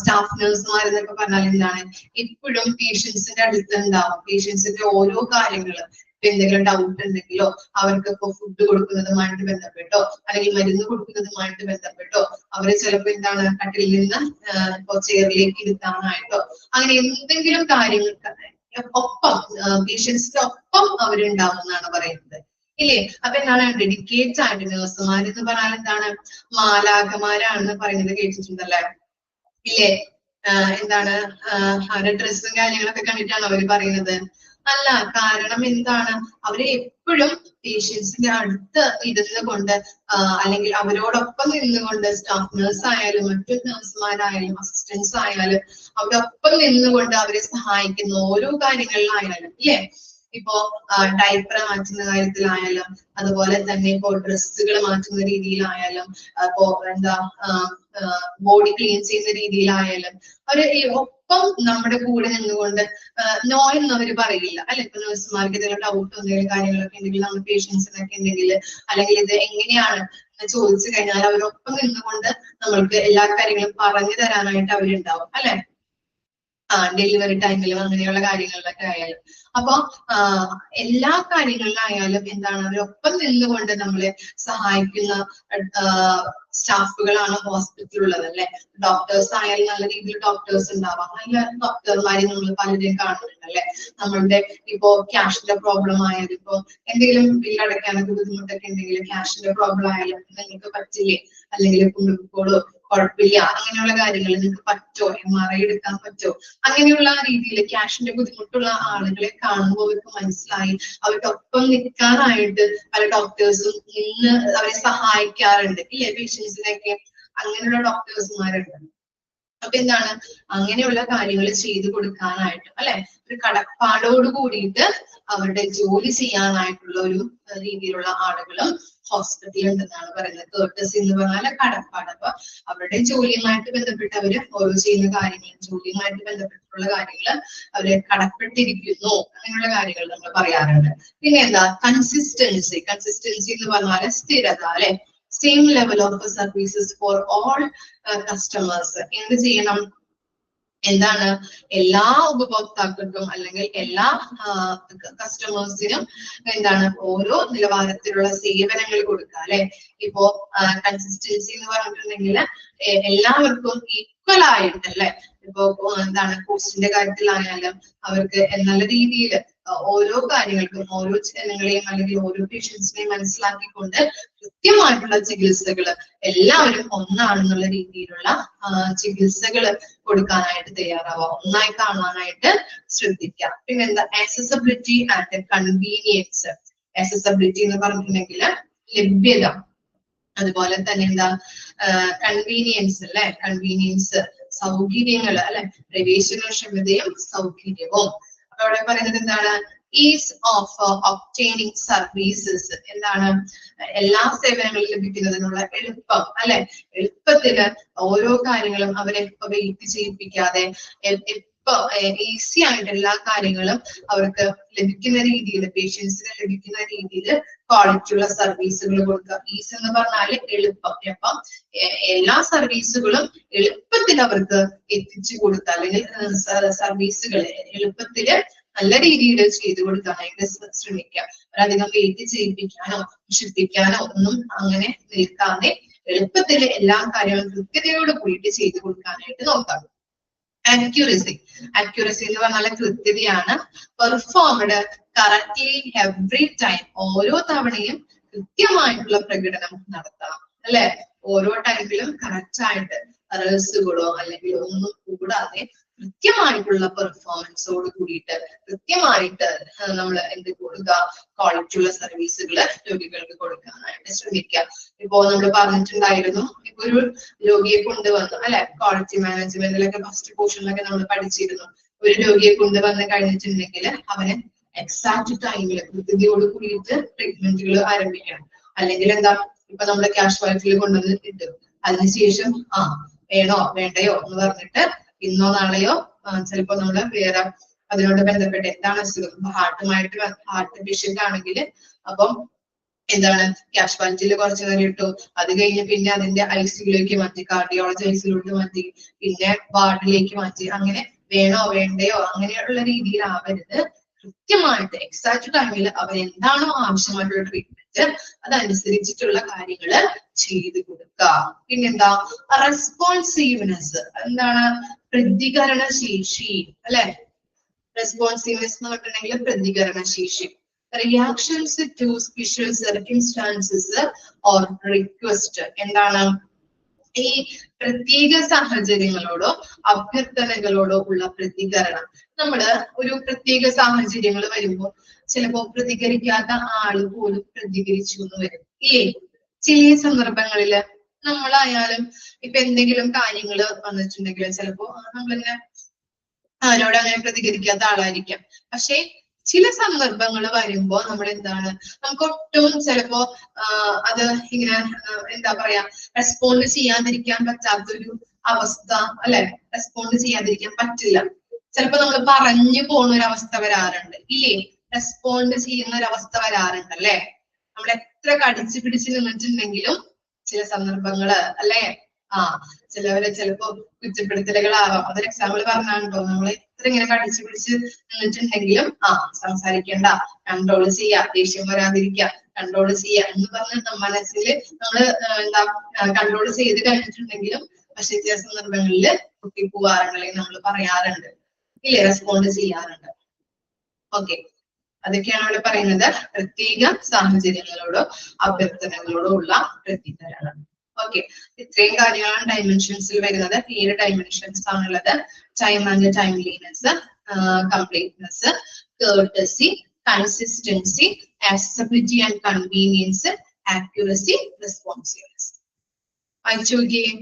A: സ്റ്റാഫ് നഴ്സുമാർ എന്നൊക്കെ പറഞ്ഞാൽ എന്താണ്? എപ്പോഴും പേഷ്യൻസിന്റെ അടുത്ത് ഉണ്ടാവും. പേഷ്യൻസിന്റെ ഓരോ കാര്യങ്ങളും എന്തെങ്കിലും ഡൗട്ട് ഉണ്ടെങ്കിലോ അവർക്കിപ്പോ ഫുഡ് കൊടുക്കുന്നതുമായിട്ട് ബന്ധപ്പെട്ടോ അല്ലെങ്കിൽ മരുന്ന് കൊടുക്കുന്നതുമായിട്ട് ബന്ധപ്പെട്ടോ അവരെ ചിലപ്പോ എന്താണ് കട്ടിലിൽ നിന്ന് ഇപ്പോ ചെയറിലേക്ക് ഇരുത്താനായിട്ടോ അങ്ങനെ എന്തെങ്കിലും കാര്യങ്ങൾക്ക് ഒപ്പം പേഷ്യൻസിന്റെ ഒപ്പം അവരുണ്ടാവും എന്നാണ് പറയുന്നത് ഇല്ലേ. അപ്പൊ എന്താണ്? ഡെഡിക്കേറ്റ് ആയിട്ട് നഴ്സുമാർ എന്ന് പറഞ്ഞാൽ എന്താണ്? മാലാഖമാരാണെന്ന് പറയുന്നത് കേട്ടിട്ടുണ്ടല്ലേ ഇല്ലേ. എന്താണ്? അവരുടെ ഡ്രസ്സും കാര്യങ്ങളൊക്കെ കണ്ടിട്ടാണ് അവര് പറയുന്നത്? അല്ല. കാരണം എന്താണ്? അവര് എപ്പോഴും പേഷ്യൻസിന്റെ അടുത്ത് ഇരുന്ന് കൊണ്ട് അല്ലെങ്കിൽ അവരോടൊപ്പം നിന്നുകൊണ്ട് സ്റ്റാഫ് നഴ്സ് ആയാലും മറ്റു നഴ്സുമാരായാലും അസിസ്റ്റൻസ് ആയാലും അവരൊപ്പം നിന്നുകൊണ്ട് അവരെ സഹായിക്കുന്ന ഓരോ കാര്യങ്ങളിലായാലും ഇല്ലേ. ഇപ്പോ ഡയപ്പർ മാറ്റുന്ന കാര്യത്തിലായാലും അതുപോലെ തന്നെ ഇപ്പോ ഡ്രസ്സുകൾ മാറ്റുന്ന രീതിയിലായാലും ഇപ്പോ എന്താ ബോഡി ക്ലീൻ ചെയ്യുന്ന രീതിയിലായാലും അവര് ഒപ്പം നമ്മുടെ കൂടെ നിന്നുകൊണ്ട് നോ എന്ന് അവര് പറയില്ല അല്ലെ. ഇപ്പൊ നഴ്സുമാർക്ക് എന്തെങ്കിലും ഡൗട്ട് എന്തെങ്കിലും കാര്യങ്ങളൊക്കെ ഉണ്ടെങ്കിൽ നമ്മുടെ പേഷ്യൻസിനൊക്കെ ഉണ്ടെങ്കിൽ അല്ലെങ്കിൽ ഇത് എങ്ങനെയാണ് ചോദിച്ചു കഴിഞ്ഞാൽ അവരൊപ്പം നിന്നുകൊണ്ട് നമ്മൾക്ക് എല്ലാ കാര്യങ്ങളും പറഞ്ഞു തരാനായിട്ട് അവരുണ്ടാവും അല്ലെ. ഡെലിവറി ടൈമിലും അങ്ങനെയുള്ള കാര്യങ്ങളിലൊക്കെ ആയാലും. അപ്പൊ എല്ലാ കാര്യങ്ങളിലായാലും എന്താണ്? അവരൊപ്പം നിന്നുകൊണ്ട് നമ്മളെ സഹായിക്കുന്ന സ്റ്റാഫുകളാണ് ഹോസ്പിറ്റലുള്ളത് അല്ലെ. ഡോക്ടേഴ്സ് ആയാലും നല്ല രീതിയിൽ ഡോക്ടേഴ്സ് ഉണ്ടാവാം. നല്ല ഡോക്ടർമാരെ നമ്മൾ പലരെയും കാണുന്നുണ്ട് അല്ലെ. നമ്മളുടെ ഇപ്പോ ക്യാഷിന്റെ പ്രോബ്ലം ആയാലും ഇപ്പോ എന്തെങ്കിലും ബില്ലടയ്ക്കാനൊക്കെ ബുദ്ധിമുട്ടൊക്കെ ഉണ്ടെങ്കിൽ ക്യാഷിന്റെ പ്രോബ്ലം ആയാലും നിങ്ങൾക്ക് പറ്റില്ലേ അല്ലെങ്കിൽ കൊണ്ടുപോയിക്കോളൂ കുഴപ്പമില്ല, അങ്ങനെയുള്ള കാര്യങ്ങൾ നിങ്ങൾക്ക് പറ്റോ, MRI എടുക്കാൻ പറ്റോ, അങ്ങനെയുള്ള രീതിയിൽ ക്യാഷിന്റെ ബുദ്ധിമുട്ടുള്ള ആളുകളെ കാണുമ്പോൾ അവർക്ക് മനസ്സിലായി അവർക്കൊപ്പം നിൽക്കാനായിട്ട് പല ഡോക്ടേഴ്സും ഇന്ന് അവരെ സഹായിക്കാറുണ്ട് ഇല്ലേ, പേഷ്യൻസിനെയൊക്കെ അങ്ങനെയുള്ള ഡോക്ടേഴ്സുമാരുണ്ട്. അപ്പൊ എന്താണ്, അങ്ങനെയുള്ള കാര്യങ്ങൾ ചെയ്തു കൊടുക്കാനായിട്ട് അല്ലെ, ഒരു കടപ്പാടോട് കൂടിയിട്ട് അവരുടെ ജോലി ചെയ്യാനായിട്ടുള്ള ഒരു രീതിയിലുള്ള ആളുകളും ഹോസ്പിറ്റലിൽ ഉണ്ടെന്നാണ് പറയുന്നത്. കേർട്ടസി എന്ന് പറഞ്ഞാൽ കടപ്പാട്. അപ്പൊ അവരുടെ ജോലിയുമായിട്ട് ബന്ധപ്പെട്ട് അവര് ഓരോ ചെയ്യുന്ന കാര്യങ്ങളും ജോലിയുമായിട്ട് ബന്ധപ്പെട്ടിട്ടുള്ള കാര്യങ്ങൾ അവര് കടപ്പെട്ടിരിക്കുന്നു, അങ്ങനെയുള്ള കാര്യങ്ങൾ നമ്മൾ പറയാറുണ്ട്. പിന്നെ എന്താ, കൺസിസ്റ്റൻസി. കൺസിസ്റ്റൻസി എന്ന് പറഞ്ഞാൽ സ്ഥിരത അല്ലെ, same level of services for all customers. എന്ത് ചെയ്യണം, എന്താണ്, എല്ലാ ഉപഭോക്താക്കൾക്കും അല്ലെങ്കിൽ എല്ലാ കസ്റ്റമേഴ്സിനും എന്താണ് ഓരോ നിലവാരത്തിലുള്ള സേവനങ്ങൾ കൊടുക്കുക അല്ലെ. ഇപ്പോ കൺസിസ്റ്റൻസി എന്ന് പറഞ്ഞിട്ടുണ്ടെങ്കിൽ എല്ലാവർക്കും ഈക്വൽ ആയിട്ട് അല്ലെ, ഇപ്പോ എന്താണ് കോസ്റ്റിന്റെ കാര്യത്തിലായാലും അവർക്ക് നല്ല രീതിയിൽ ഓരോ കാര്യങ്ങൾക്കും ഓരോ ജനങ്ങളെയും അല്ലെങ്കിൽ ഓരോ പേഷ്യൻസിനെയും മനസ്സിലാക്കിക്കൊണ്ട് കൃത്യമായിട്ടുള്ള ചികിത്സകൾ എല്ലാവരും ഒന്നാണെന്നുള്ള രീതിയിലുള്ള ചികിത്സകൾ കൊടുക്കാനായിട്ട് തയ്യാറാവുക, ഒന്നായി കാണാനായിട്ട് ശ്രദ്ധിക്കാം. പിന്നെ എന്താ, ആക്സസിബിലിറ്റി ആൻഡ് കൺവീനിയൻസ്. ആക്സസിബിലിറ്റി എന്ന് പറഞ്ഞിട്ടുണ്ടെങ്കിൽ ലഭ്യത, അതുപോലെ തന്നെ എന്താ കൺവീനിയൻസ് അല്ലെ, കൺവീനിയൻസ് സൗകര്യങ്ങൾ അല്ലെ, പ്രവേശനക്ഷമതയും സൗകര്യവും. അപ്പൊ അവിടെ പറയുന്നത് എന്താണ്, ഈസ് ഓഫ് ഒബ്റ്റൈനിങ് സർവീസസ്. എന്താണ്, എല്ലാ സേവനങ്ങളും ലഭിക്കുന്നതിനുള്ള എളുപ്പം അല്ലെ, എളുപ്പത്തിന് ഓരോ കാര്യങ്ങളും അവരെ വെയിറ്റ് ചെയ്യിപ്പിക്കാതെ ഇപ്പൊ ഈസി ആയിട്ട് എല്ലാ കാര്യങ്ങളും അവർക്ക് ലഭിക്കുന്ന രീതിയിൽ, പേഷ്യൻസിന് ലഭിക്കുന്ന രീതിയിൽ ക്വാളിറ്റിയുള്ള സർവീസുകൾ കൊടുക്കുക. ഈസ് എന്ന് പറഞ്ഞാല് എളുപ്പം. അപ്പം എല്ലാ സർവീസുകളും എളുപ്പത്തിൽ അവർക്ക് എത്തിച്ചു കൊടുക്കുക, അല്ലെങ്കിൽ സർവീസുകൾ എളുപ്പത്തില് നല്ല രീതിയിൽ ചെയ്തു കൊടുക്കാനായിട്ട് ശ്രമിക്കുക. ഒരധികം വെയിറ്റ് ചെയ്യിപ്പിക്കാനോ ശ്രദ്ധിക്കാനോ ഒന്നും അങ്ങനെ നിൽക്കാതെ എളുപ്പത്തിൽ എല്ലാ കാര്യങ്ങളും കൃത്യതയോട് കൂടിയിട്ട് ചെയ്തു കൊടുക്കാനായിട്ട് നോക്കാം. അക്യൂറസി. അക്യൂറസി എന്ന് പറഞ്ഞാൽ കൃത്യതയാണ്. Performed correctly every time. ഓരോ തവണയും കൃത്യമായിട്ടുള്ള പ്രകടനം നടത്തണം അല്ലെ, ഓരോ ടൈമിലും കറക്റ്റ് ആയിട്ട് എറേഴ്സുകളോ അല്ലെങ്കിൽ ഒന്നും കൂടാതെ കൃത്യമായിട്ടുള്ള പെർഫോമൻസോട് കൂടിയിട്ട് കൃത്യമായിട്ട് നമ്മൾ എന്ത് കൊടുക്കുക, ക്വാളിറ്റിയുള്ള സർവീസുകൾ രോഗികൾക്ക് കൊടുക്കാനായിട്ട് ശ്രമിക്കുക. ഇപ്പോ നമ്മൾ പറഞ്ഞിട്ടുണ്ടായിരുന്നു, ഇപ്പൊ ഒരു രോഗിയെ കൊണ്ടുവന്നു അല്ലെ, ക്വാളിറ്റി മാനേജ്മെന്റിലൊക്കെ ഫസ്റ്റ് പോർഷനിലൊക്കെ നമ്മൾ പഠിച്ചിരുന്നു. ഒരു രോഗിയെ കൊണ്ടുവന്ന് കഴിഞ്ഞിട്ടുണ്ടെങ്കിൽ അവന് എക്സാക്ട് ടൈമിൽ കൃത്യതയോട് കൂടിയിട്ട് ട്രീറ്റ്മെന്റുകൾ ആരംഭിക്കണം. അല്ലെങ്കിൽ എന്താ, ഇപ്പൊ നമ്മള് കാഷ്വാലിറ്റിയിൽ കൊണ്ടുവന്നിട്ട് അതിനുശേഷം വേണോ വേണ്ടയോ എന്ന് പറഞ്ഞിട്ട് ഇന്നോ നാളെയോ ചിലപ്പോ നമ്മള് വേറെ അതിനോട് ബന്ധപ്പെട്ട് എന്താണ് അസുഖം, ഹാർട്ട് പേഷ്യന്റ് ആണെങ്കിൽ അപ്പം എന്താണ് കാഷ്വാലിറ്റിയിൽ കുറച്ചു നേരം ഇട്ടു, അത് കഴിഞ്ഞ് പിന്നെ അതിന്റെ ICUലേക്ക് മാറ്റി, കാർഡിയോളജി ICUലോട്ട് മാറ്റി, പിന്നെ വാർഡിലേക്ക് മാറ്റി, അങ്ങനെ വേണോ വേണ്ടയോ അങ്ങനെയുള്ള രീതിയിൽ ആവരുത്. കൃത്യമായിട്ട് എക്സാക്ട് ടൈമിൽ അവർ എന്താണോ ആവശ്യമായിട്ടുള്ള ട്രീറ്റ്മെന്റ് അതനുസരിച്ചിട്ടുള്ള കാര്യങ്ങൾ ചെയ്തു കൊടുക്കുക. പിന്നെന്താ, റെസ്പോൺസീവ്നെസ്. എന്താണ്, പ്രതികരണ ശേഷി അല്ലെ. റെസ്പോൺസീവ്നെസ് എന്ന് പറഞ്ഞിട്ടുണ്ടെങ്കിൽ പ്രതികരണ ശേഷി. Reactions to special circumstances or request. എന്താണ്, ഈ പ്രത്യേക സാഹചര്യങ്ങളോടോ അഭ്യർത്ഥനകളോടോ ഉള്ള പ്രതികരണം. നമ്മള് ഒരു പ്രത്യേക സാഹചര്യങ്ങൾ വരുമ്പോൾ ചിലപ്പോ പ്രതികരിക്കാത്ത ആള് പോലും പ്രതികരിച്ചു എന്ന് വരും ഇല്ലേ. ചില സന്ദർഭങ്ങളില് നമ്മളായാലും ഇപ്പൊ എന്തെങ്കിലും കാര്യങ്ങള് വന്നിട്ടുണ്ടെങ്കിൽ ചിലപ്പോ നമ്മളിങ്ങനെ ആരോട് അങ്ങനെ പ്രതികരിക്കാത്ത ആളായിരിക്കാം. പക്ഷെ ചില സന്ദർഭങ്ങൾ വരുമ്പോ നമ്മൾ എന്താണ്, നമുക്ക് ഒട്ടും ചിലപ്പോ അത് ഇങ്ങനെ എന്താ പറയാ റെസ്പോണ്ട് ചെയ്യാതിരിക്കാൻ പറ്റാത്തൊരു അവസ്ഥ അല്ലെ, റെസ്പോണ്ട് ചെയ്യാതിരിക്കാൻ പറ്റില്ല. ചിലപ്പോ നമ്മൾ പറഞ്ഞു പോകുന്ന ഒരു അവസ്ഥ വരാറുണ്ട് ഇല്ലേ, റെസ്പോണ്ട് ചെയ്യുന്ന ഒരു അവസ്ഥ വരാറുണ്ട് അല്ലെ. നമ്മൾ എത്ര കടിച്ചു പിടിച്ച് നിന്നിട്ടുണ്ടെങ്കിലും ചില സന്ദർഭങ്ങള് അല്ലെ ചിലവരെ ചിലപ്പോ കുറ്റപ്പെടുത്തലുകളാവാം. അതൊരു എക്സാമ്പിൾ പറഞ്ഞാണ്ടോ, നമ്മൾ എത്ര ഇങ്ങനെ കടിച്ചു പിടിച്ച് നിന്നിട്ടുണ്ടെങ്കിലും സംസാരിക്കണ്ട, കൺട്രോൾ ചെയ്യാ, ദേഷ്യം വരാതിരിക്കുക, കൺട്രോൾ ചെയ്യാ എന്ന് പറഞ്ഞ മനസ്സിൽ നമ്മള് എന്താ കൺട്രോൾ ചെയ്ത് കഴിഞ്ഞിട്ടുണ്ടെങ്കിലും പക്ഷെ ചില സന്ദർഭങ്ങളിൽ പൊട്ടിപ്പോവാറുണ്ടെങ്കിൽ നമ്മൾ പറയാറുണ്ട് ഇല്ലേ, റെസ്പോണ്ട് ചെയ്യാറുണ്ട്. ഓക്കെ, അതൊക്കെയാണ് ഇവിടെ പറയുന്നത് പ്രത്യേക സാഹചര്യങ്ങളോടോ അഭ്യർത്ഥനകളോടോ ഉള്ള പ്രതികരണം. ഓക്കെ, ഇത്രയും കാര്യങ്ങളാണ് ഡയമെൻഷൻസിൽ വരുന്നത്. 7 ഡയമെൻഷൻസ് ആണുള്ളത്. Time and timeliness, completeness, courtesy, consistency, accessibility and convenience, accuracy, responsiveness. വായിച്ചു നോക്കിയേ.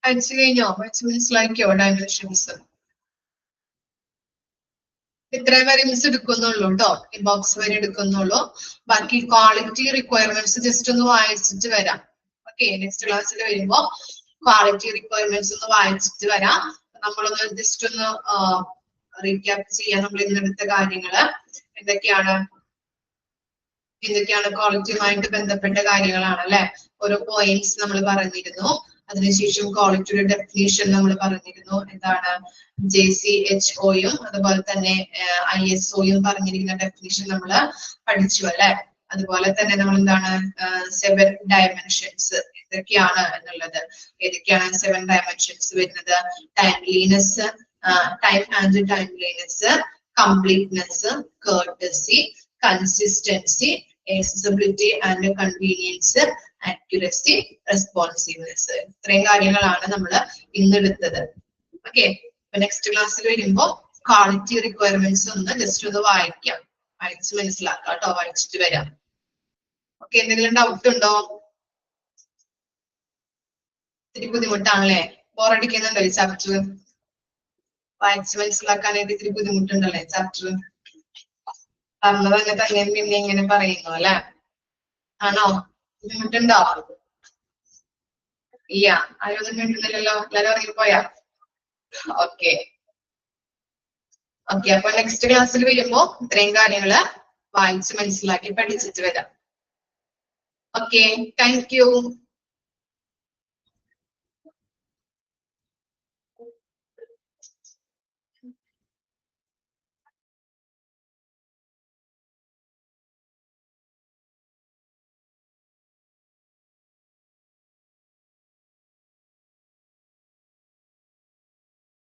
A: പഠിച്ചു കഴിഞ്ഞോ? പഠിച്ച് മനസ്സിലാക്കിയോ ഡയമെൻഷൻസ്? ഇത്രയും വരെ മിസ് എടുക്കുന്നുള്ളൂ കേട്ടോ, ഈ ബോക്സ് വരെ എടുക്കുന്നുള്ളൂ. ബാക്കി ക്വാളിറ്റി റിക്വയർമെന്റ്സ് ജസ്റ്റ് ഒന്ന് വായിച്ചിട്ട് വരാം. ഓക്കെ, നെക്സ്റ്റ് ക്ലാസ്സിൽ വരുമ്പോ ക്വാളിറ്റി റിക്വയർമെന്റ്സ് ഒന്ന് വായിച്ചിട്ട് വരാം. നമ്മളൊന്ന് ജസ്റ്റ് ഒന്ന് റീക്യാപ്പ് ചെയ്യാൻ നമ്മൾ ഇന്നെടുത്ത കാര്യങ്ങള് എന്തൊക്കെയാണ് ക്വാളിറ്റിയുമായിട്ട് ബന്ധപ്പെട്ട കാര്യങ്ങളാണ് അല്ലെ. ഓരോ പോയിന്റ്സ് നമ്മൾ പറഞ്ഞിരുന്നു. അതിനുശേഷം ക്വാളിറ്റിയുടെ ഡെഫിനേഷൻ നമ്മൾ പറഞ്ഞിരുന്നു. എന്താണ് JCHOയും അതുപോലെ തന്നെ ISOയും പറഞ്ഞിരിക്കുന്ന ഡെഫിനേഷൻ നമ്മൾ പഠിച്ചു അല്ലെ. അതുപോലെ തന്നെ നമ്മൾ എന്താണ് 7 ഡയമെൻഷൻസ് എന്തൊക്കെയാണ് എന്നുള്ളത്. ഏതൊക്കെയാണ് 7 ഡയമെൻഷൻസ് വരുന്നത്? Timeliness, time and timeliness, completeness, courtesy, consistency, accessibility and convenience, accuracy, responsiveness. ഇത്രയും കാര്യങ്ങളാണ് നമ്മൾ ഇന്നെടുത്തത്. ഓക്കെ, നെക്സ്റ്റ് ക്ലാസ്സിൽ വരുമ്പോ ക്വാളിറ്റി റിക്വയർമെന്റ്സ് ഒന്ന് ജസ്റ്റ് ഒന്ന് വായിക്കാം, വായിച്ച് മനസ്സിലാക്കാം കേട്ടോ, വായിച്ചിട്ട് വരാം. ഓക്കെ, എന്തെങ്കിലും ഡൗട്ട് ഉണ്ടോ? ഇത്തിരി ബുദ്ധിമുട്ടാണല്ലേ? ബോറടിക്കുന്നുണ്ടോ ഈ ചാപ്റ്റർ? വായിച്ച് മനസ്സിലാക്കാനായിട്ട് ഇത്തിരി ബുദ്ധിമുട്ടുണ്ടല്ലേ ചാപ്റ്റർ? പറഞ്ഞത് അങ്ങനെ തന്നെ പിന്നെ ഇങ്ങനെ പറയുന്നു അല്ലെ? ആണോ? ബുദ്ധിമുട്ടുണ്ടോ? ഇല്ല, ആരൊന്നും മിണ്ടുന്നില്ലല്ലോ, എല്ലാരും ഇറങ്ങിപ്പോയാ? ഓക്കെ ഓക്കെ, അപ്പൊ നെക്സ്റ്റ് ക്ലാസ്സിൽ വരുമ്പോ ഇത്രയും കാര്യങ്ങള് വായിച്ച് മനസ്സിലാക്കി പഠിച്ചിട്ട് വരാം. Okay, thank you.